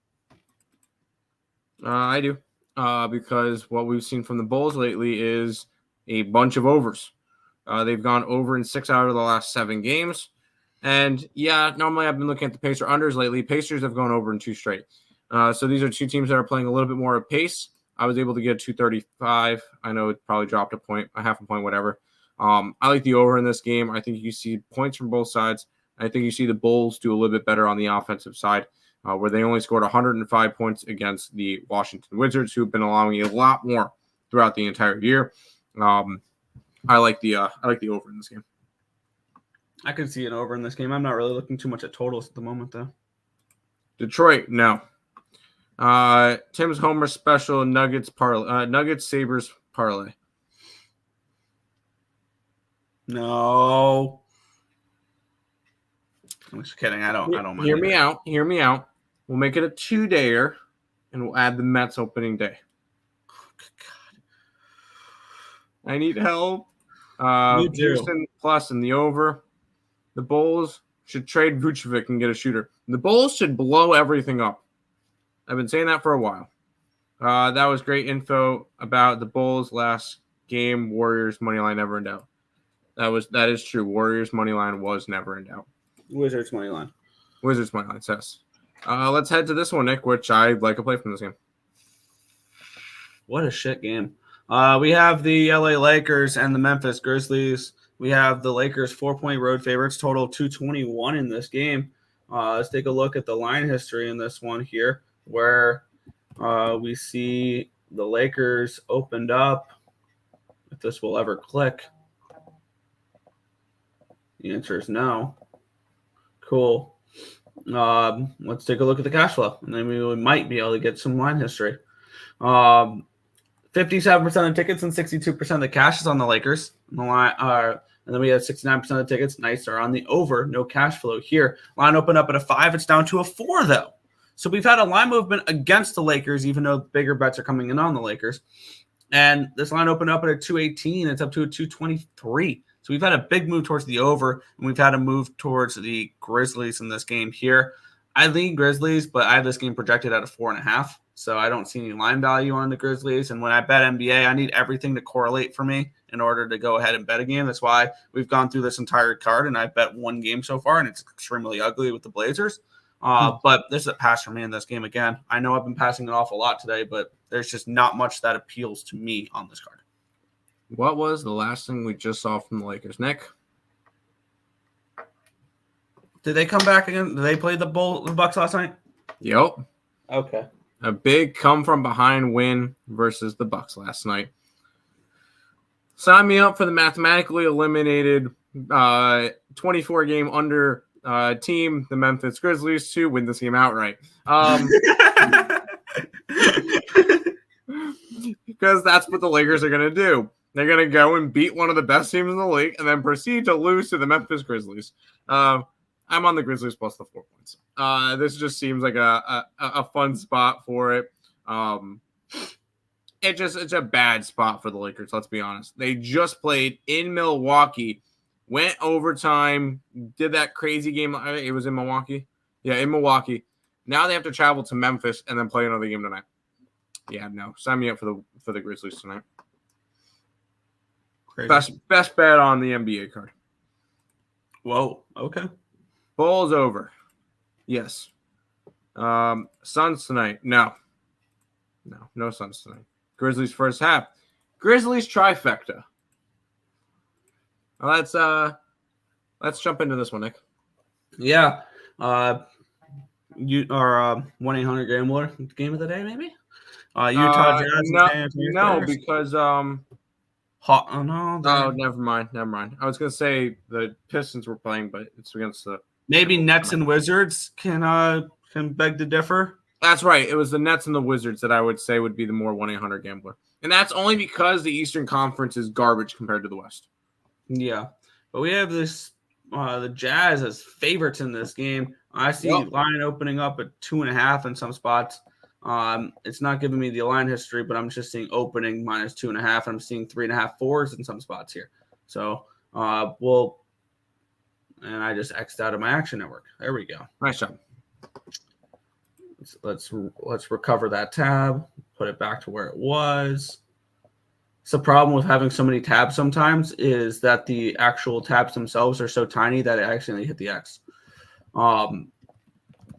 I do, because what we've seen from the Bulls lately is a bunch of overs. They've gone over in 6 out of the last 7 games. And, yeah, normally I've been looking at the Pacer unders lately. Pacers have gone over in 2 straight. So these are 2 teams that are playing a little bit more at pace. I was able to get 235. I know it probably dropped a half a point, whatever. I like the over in this game. I think you see points from both sides. I think you see the Bulls do a little bit better on the offensive side, where they only scored 105 points against the Washington Wizards, who have been allowing a lot more throughout the entire year. I like the over in this game. I could see an over in this game. I'm not really looking too much at totals at the moment, though. Detroit, no. Tim's Homer special Nuggets Sabres parlay. No. I'm just kidding. I don't mind. Hear me out. We'll make it a 2-dayer, and we'll add the Mets opening day. God. I need help. Houston plus in the over. The Bulls should trade Vucevic and get a shooter. The Bulls should blow everything up. I've been saying that for a while. That was great info about the Bulls last game. Warriors money line never in doubt. That is true. Warriors money line was never in doubt. Wizards money line says. Let's head to this one, Nick, which I like a play from this game. What a shit game. We have the LA Lakers and the Memphis Grizzlies. We have the Lakers 4-point road favorites, total 221 in this game. Let's take a look at the line history in this one here, where we see the Lakers opened up. If this will ever click. The answer is no. Cool. Let's take a look at the cash flow, and then we might be able to get some line history. 57% of the tickets and 62% of the cash is on the Lakers. The line, and then we have 69% of the tickets. Nice, are on the over. No cash flow here. Line opened up at a 5. It's down to a 4 though. So we've had a line movement against the Lakers, even though bigger bets are coming in on the Lakers. And this line opened up at a 218. It's up to a 223. So we've had a big move towards the over, and we've had a move towards the Grizzlies in this game here. I lean Grizzlies, but I have this game projected at a 4.5. So I don't see any line value on the Grizzlies. And when I bet NBA, I need everything to correlate for me in order to go ahead and bet a game. That's why we've gone through this entire card, and I bet one game so far, and it's extremely ugly with the Blazers. But this is a pass for me in this game again. I know I've been passing it off a lot today, but there's just not much that appeals to me on this card. What was the last thing we just saw from the Lakers, Nick? Did they come back again? Did they play the Bucks last night? Yep. Okay. A big come-from-behind win versus the Bucks last night. Sign me up for the mathematically eliminated 24-game under team, the Memphis Grizzlies, to win this game outright. Because that's what the Lakers are going to do. They're going to go and beat one of the best teams in the league and then proceed to lose to the Memphis Grizzlies. I'm on the Grizzlies plus the 4 points. This just seems like a fun spot for it. It's a bad spot for the Lakers, let's be honest. They just played in Milwaukee, went overtime, did that crazy game. It was in Milwaukee? Yeah, in Milwaukee. Now they have to travel to Memphis and then play another game tonight. Yeah, no. Sign me up for the Grizzlies tonight. Crazy. Best bet on the NBA card. Whoa, okay. Bulls over. Yes. Suns tonight. No, Suns tonight. Grizzlies first half. Grizzlies trifecta. Well, let's jump into this one, Nick. Yeah. You are 1-800-GAMBLER game of the day, maybe? Utah Jazz. No, because no. Oh, never mind. I was gonna say the Pistons were playing, but it's against the maybe Nets and Wizards can beg to differ. That's right. It was the Nets and the Wizards that I would say would be the more 1-800-GAMBLER, and that's only because the Eastern Conference is garbage compared to the West. Yeah, but we have this the Jazz as favorites in this game. I see line opening up at 2.5 in some spots. It's not giving me the line history, but I'm just seeing opening minus 2.5. I'm seeing 3.5 4s in some spots here. So and I just X'd out of my action network. There we go. Nice job. Let's recover that tab, put it back to where it was. So the problem with having so many tabs sometimes is that the actual tabs themselves are so tiny that it accidentally hit the X.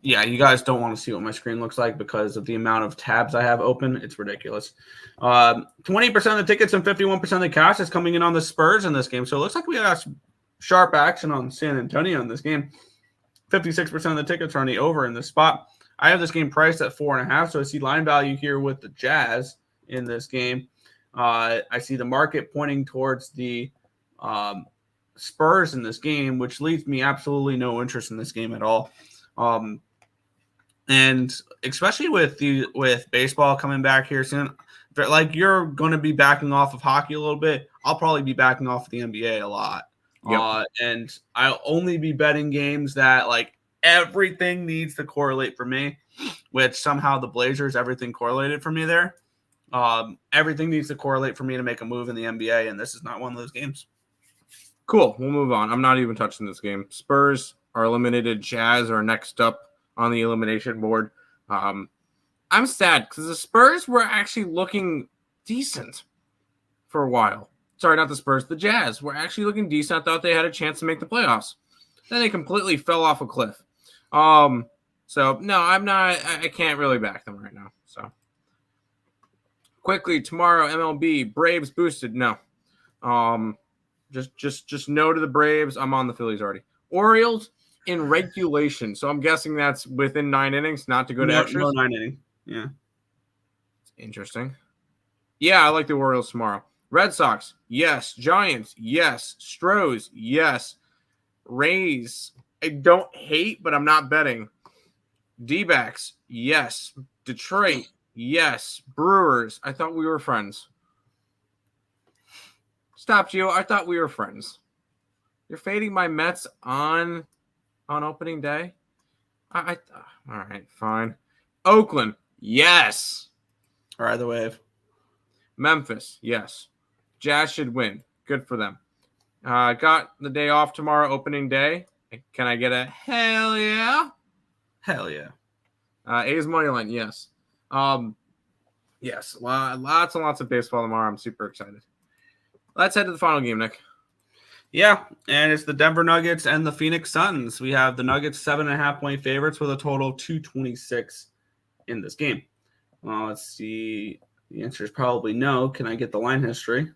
Yeah, you guys don't want to see what my screen looks like because of the amount of tabs I have open. It's ridiculous. 20% of the tickets and 51% of the cash is coming in on the Spurs in this game. So it looks like we got some sharp action on San Antonio in this game. 56% of the tickets are on the over in this spot. I have this game priced at 4.5, so I see line value here with the Jazz in this game. I see the market pointing towards the Spurs in this game, which leaves me absolutely no interest in this game at all. And especially with baseball coming back here soon, like you're going to be backing off of hockey a little bit. I'll probably be backing off of the NBA a lot. Yep. And I'll only be betting games that like everything needs to correlate for me, which somehow the Blazers, everything correlated for me there. Everything needs to correlate for me to make a move in the NBA, and this is not one of those games. Cool. We'll move on. I'm not even touching this game. Spurs are eliminated. Jazz are next up on the elimination board. I'm sad because the Spurs were actually looking decent for a while. Sorry, not the Spurs. The Jazz were actually looking decent. I thought they had a chance to make the playoffs. Then they completely fell off a cliff. So, no, I'm not. I can't really back them right now. So, quickly, tomorrow, MLB, Braves boosted. No. Just no to the Braves. I'm on the Phillies already. Orioles in regulation. So I'm guessing that's within 9 innings, not to go to extras. No 9 inning. Yeah. Interesting. Yeah, I like the Orioles tomorrow. Red Sox, yes. Giants, yes. Stros, yes. Rays, I don't hate, but I'm not betting. D-backs, yes. Detroit, yes. Brewers, I thought we were friends. Stop, Gio. I thought we were friends. You're fading my Mets on opening day? All right, fine. Oakland, yes. Ride the wave. Memphis, yes. Jazz should win. Good for them. Got the day off tomorrow, opening day. Can I get a hell yeah? Hell yeah. A's money line, yes. Yes, lots and lots of baseball tomorrow. I'm super excited. Let's head to the final game, Nick. Yeah, and it's the Denver Nuggets and the Phoenix Suns. We have the Nuggets 7.5-point favorites with a total of 226 in this game. Let's see. The answer is probably no. Can I get the line history?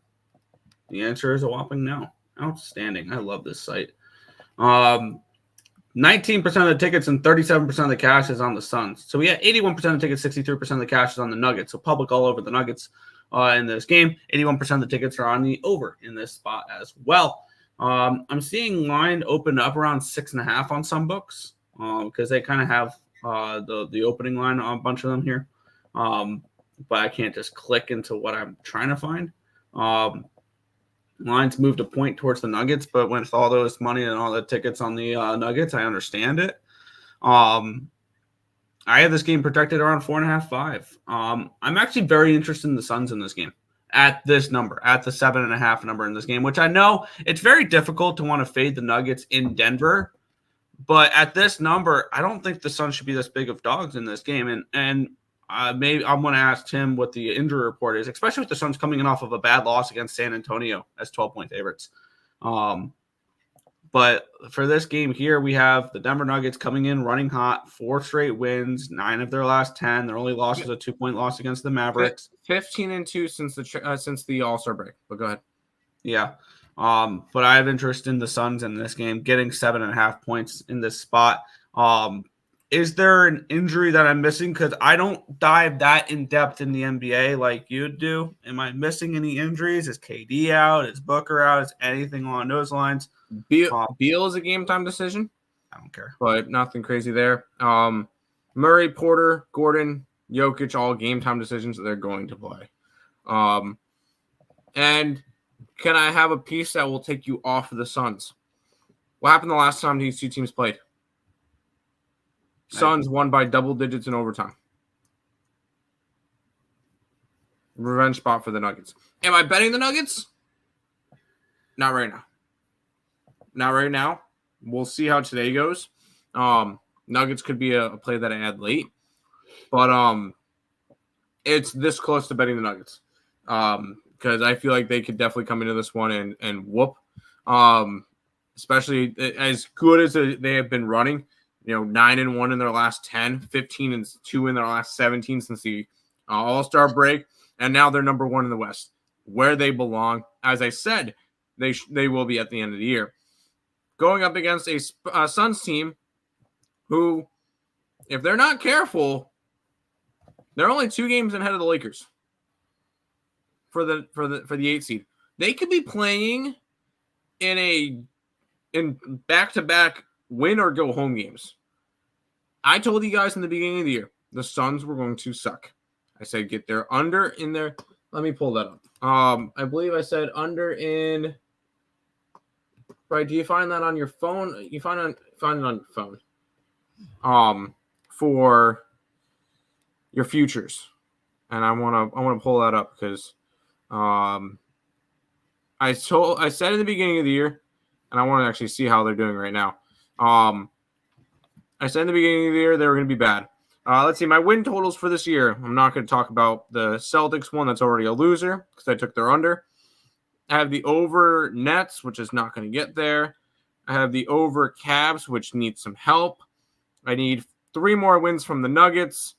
The answer is a whopping no. Outstanding. I love this site. 19% of the tickets and 37% of the cash is on the Suns. So we had 81% of the tickets, 63% of the cash is on the Nuggets. So public all over the Nuggets in this game. 81% of the tickets are on the over in this spot as well. I'm seeing line open up around 6.5 on some books because they kind of have the opening line on a bunch of them here. But I can't just click into what I'm trying to find. Lines moved a point towards the Nuggets, but with all those money and all the tickets on the Nuggets, I understand it. I have this game projected around 4.5, 5. I'm actually very interested in the Suns in this game at this number, at the 7.5 number in this game, which I know it's very difficult to want to fade the Nuggets in Denver. But at this number, I don't think the Suns should be this big of dogs in this game. And maybe I'm going to ask Tim what the injury report is, especially with the Suns coming in off of a bad loss against San Antonio as 12-point favorites. But for this game here, we have the Denver Nuggets coming in running hot, 4 straight wins, 9 of their last 10. Their only loss was a 2-point loss against the Mavericks. 15-2 since the All-Star break. But go ahead. Yeah. But I have interest in the Suns in this game, getting 7.5 points in this spot. Is there an injury that I'm missing? Because I don't dive that in depth in the NBA like you do. Am I missing any injuries? Is KD out? Is Booker out? Is anything along those lines? Beal is a game time decision. I don't care. But nothing crazy there. Murray, Porter, Gordon, Jokic, all game time decisions that they're going to play. And can I have a piece that will take you off of the Suns? What happened the last time these two teams played? Suns won by double digits in overtime. Revenge spot for the Nuggets. Am I betting the Nuggets? Not right now. Not right now. We'll see how today goes. Nuggets could be a play that I add late. But it's this close to betting the Nuggets. Because I feel like they could definitely come into this one and whoop. Especially as good as they have been running. 9-1 in their last 10, 15-2 in their last 17 since the All-Star break, and now they're number 1 in the West, where they belong. As I said, they will be at the end of the year. Going up against a Suns team who, if they're not careful, they're only 2 games ahead of the Lakers for the 8 seed. They could be playing in back-to-back win or go home games. I told you guys in the beginning of the year, the Suns were going to suck. I said, get their under in there. Let me pull that up. I believe I said under in, right. Do you find that on your phone? You find it on your phone. For your futures. And I want to pull that up because, I said in the beginning of the year, and I want to actually see how they're doing right now. I said in the beginning of the year they were going to be bad. Let's see, my win totals for this year. I'm not going to talk about the Celtics one. That's already a loser because I took their under. I have the over Nets, which is not going to get there. I have the over Cavs, which needs some help. I need 3 more wins from the Nuggets.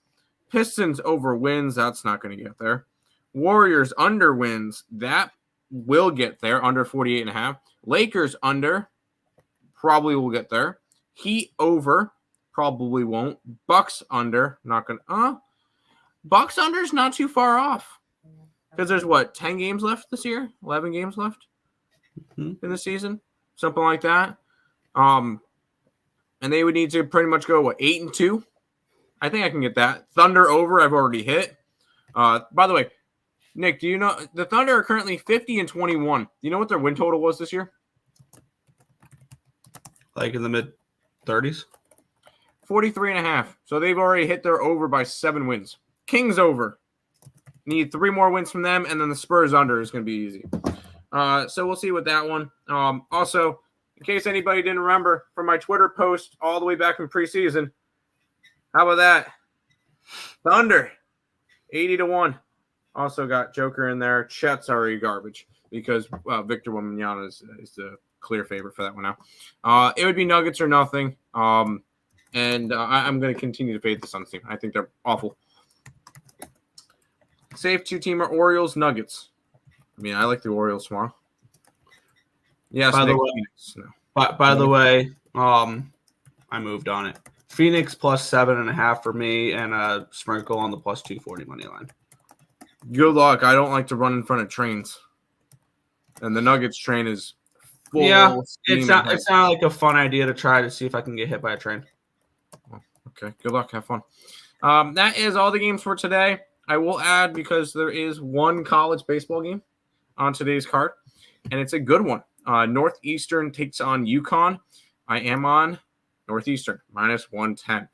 Pistons over wins. That's not going to get there. Warriors under wins. That will get there, under 48.5. Lakers under, probably will get there. Heat over, probably won't. Bucks under, not gonna. Bucks under is not too far off because there's 10 games left this year, 11 games left in the season, something like that. And they would need to pretty much go 8-2. I think I can get that. Thunder over, I've already hit. By the way, Nick, do you know the Thunder are currently 50-21? Do you know what their win total was this year? Like in the mid 30s? 43.5. So they've already hit their over by 7 wins. Kings over. Need 3 more wins from them, and then the Spurs under is going to be easy. So we'll see with that one. Also, in case anybody didn't remember from my Twitter post all the way back in preseason, how about that? Thunder, 80-1. Also got Joker in there. Chet's already garbage because Victor Wembanyama is the clear favorite for that one now. It would be Nuggets or nothing. And I'm going to continue to fade the Suns team. I think they're awful. Safe 2-teamer Orioles, Nuggets. I mean, I like the Orioles tomorrow. Yes. By the way, I moved on it. Phoenix plus 7.5 for me, and a sprinkle on the plus 240 money line. Good luck. I don't like to run in front of trains, and the Nuggets train is full. Yeah, it's not like a fun idea to try to see if I can get hit by a train. Okay, good luck. Have fun. That is all the games for today. I will add, because there is one college baseball game on today's card, and it's a good one. Northeastern takes on UConn. I am on Northeastern, minus 110.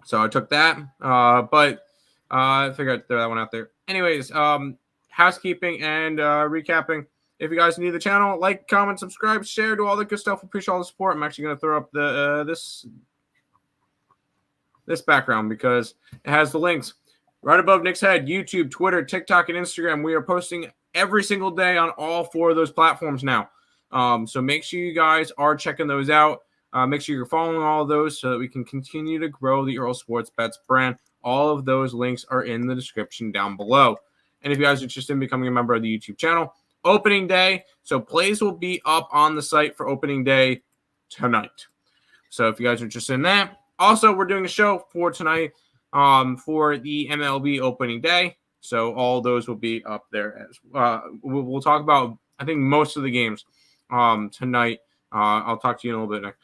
So I took that, but I figured I'd throw that one out there. Anyways, housekeeping and recapping. If you guys need the channel, like, comment, subscribe, share, do all the good stuff. Appreciate all the support. I'm actually going to throw up the this background because it has the links right above Nick's head. YouTube, Twitter, TikTok, and Instagram. We are posting every single day on all 4 of those platforms now. So make sure you guys are checking those out. Make sure you're following all of those so that we can continue to grow the Earle Sports Bets brand. All of those links are in the description down below. And if you guys are interested in becoming a member of the YouTube channel, opening day. So plays will be up on the site for opening day tonight. So if you guys are interested in that. Also, we're doing a show for tonight for the MLB opening day. So all those will be up there as we'll talk about, I think, most of the games tonight. I'll talk to you in a little bit next.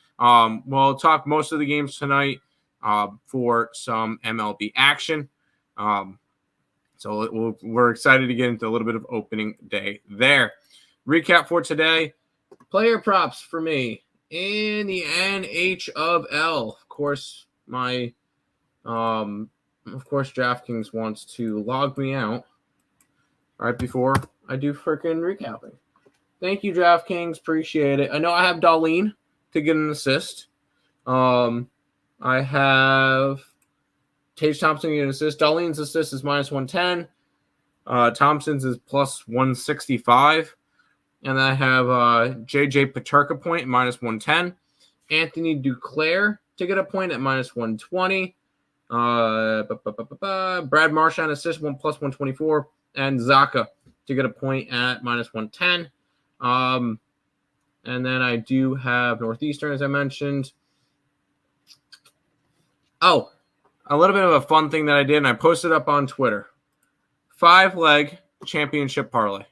We'll talk most of the games tonight for some MLB action. So we're excited to get into a little bit of opening day there. Recap for today. Player props for me in the NHL. Of course, DraftKings wants to log me out right before I do freaking recapping. Thank you, DraftKings. Appreciate it. I know I have Darlene to get an assist. I have Tage Thompson to get an assist. Darlene's assist is minus 110. Thompson's is plus 165. And I have JJ Peterka point minus 110. Anthony Duclair to get a point at minus 120. Brad Marchand assist plus 124. And Zaka to get a point at minus 110. And then I do have Northeastern, as I mentioned. Oh, a little bit of a fun thing that I did, and I posted up on Twitter. 5-leg championship parlay.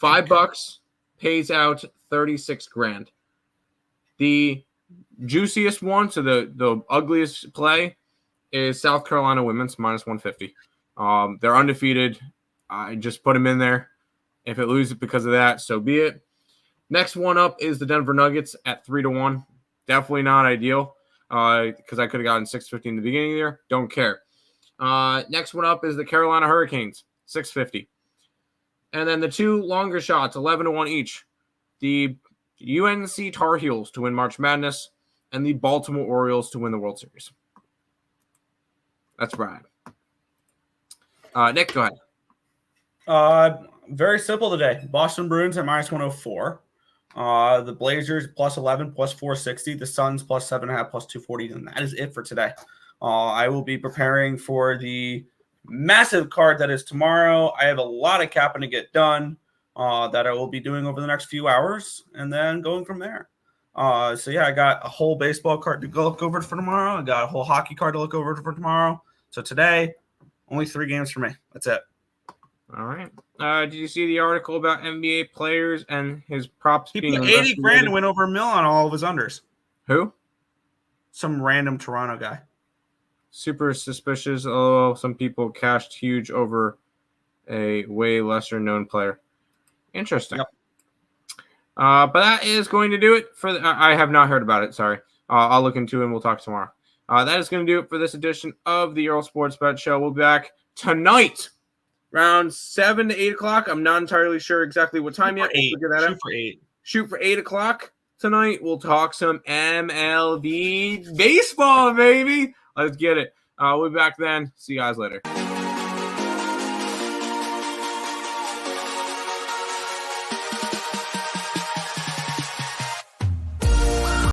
$5 pays out 36 grand. The juiciest one, so the ugliest play, is South Carolina women's minus 150. They're undefeated. I just put them in there. If it loses because of that, so be it. Next one up is the Denver Nuggets at 3-1. Definitely not ideal because I could have gotten 650 in the beginning of the year. Don't care. Next one up is the Carolina Hurricanes, 650. And then the 2 longer shots, 11-1 each. The UNC Tar Heels to win March Madness and the Baltimore Orioles to win the World Series. That's Brian. Nick, go ahead. Very simple today. Boston Bruins at minus 104. The Blazers plus 11, plus 460. The Suns plus 7.5, plus 240. And that is it for today. I will be preparing for the massive card that is tomorrow. I have a lot of capping to get done that I will be doing over the next few hours and then going from there. So yeah, I got a whole baseball card to go look over for tomorrow. I got a whole hockey card to look over for tomorrow. So today, only 3 games for me. That's it. All right. Did you see the article about NBA players and his props He being put $80,000 and went over $1 million on all of his unders. Who? Some random Toronto guy. Super suspicious. Oh, some people cashed huge over a way lesser known player. Interesting. Yep. But that is going to do it for I have not heard about it. Sorry. I'll look into it and we'll talk tomorrow. That is going to do it for this edition of the Earle Sports Bet Show. We'll be back tonight around 7 to 8 o'clock. I'm not entirely sure exactly what time yet. We'll figure that out. Shoot for 8 o'clock tonight. We'll talk some MLB baseball, baby. Let's get it. We'll be back then. See you guys later.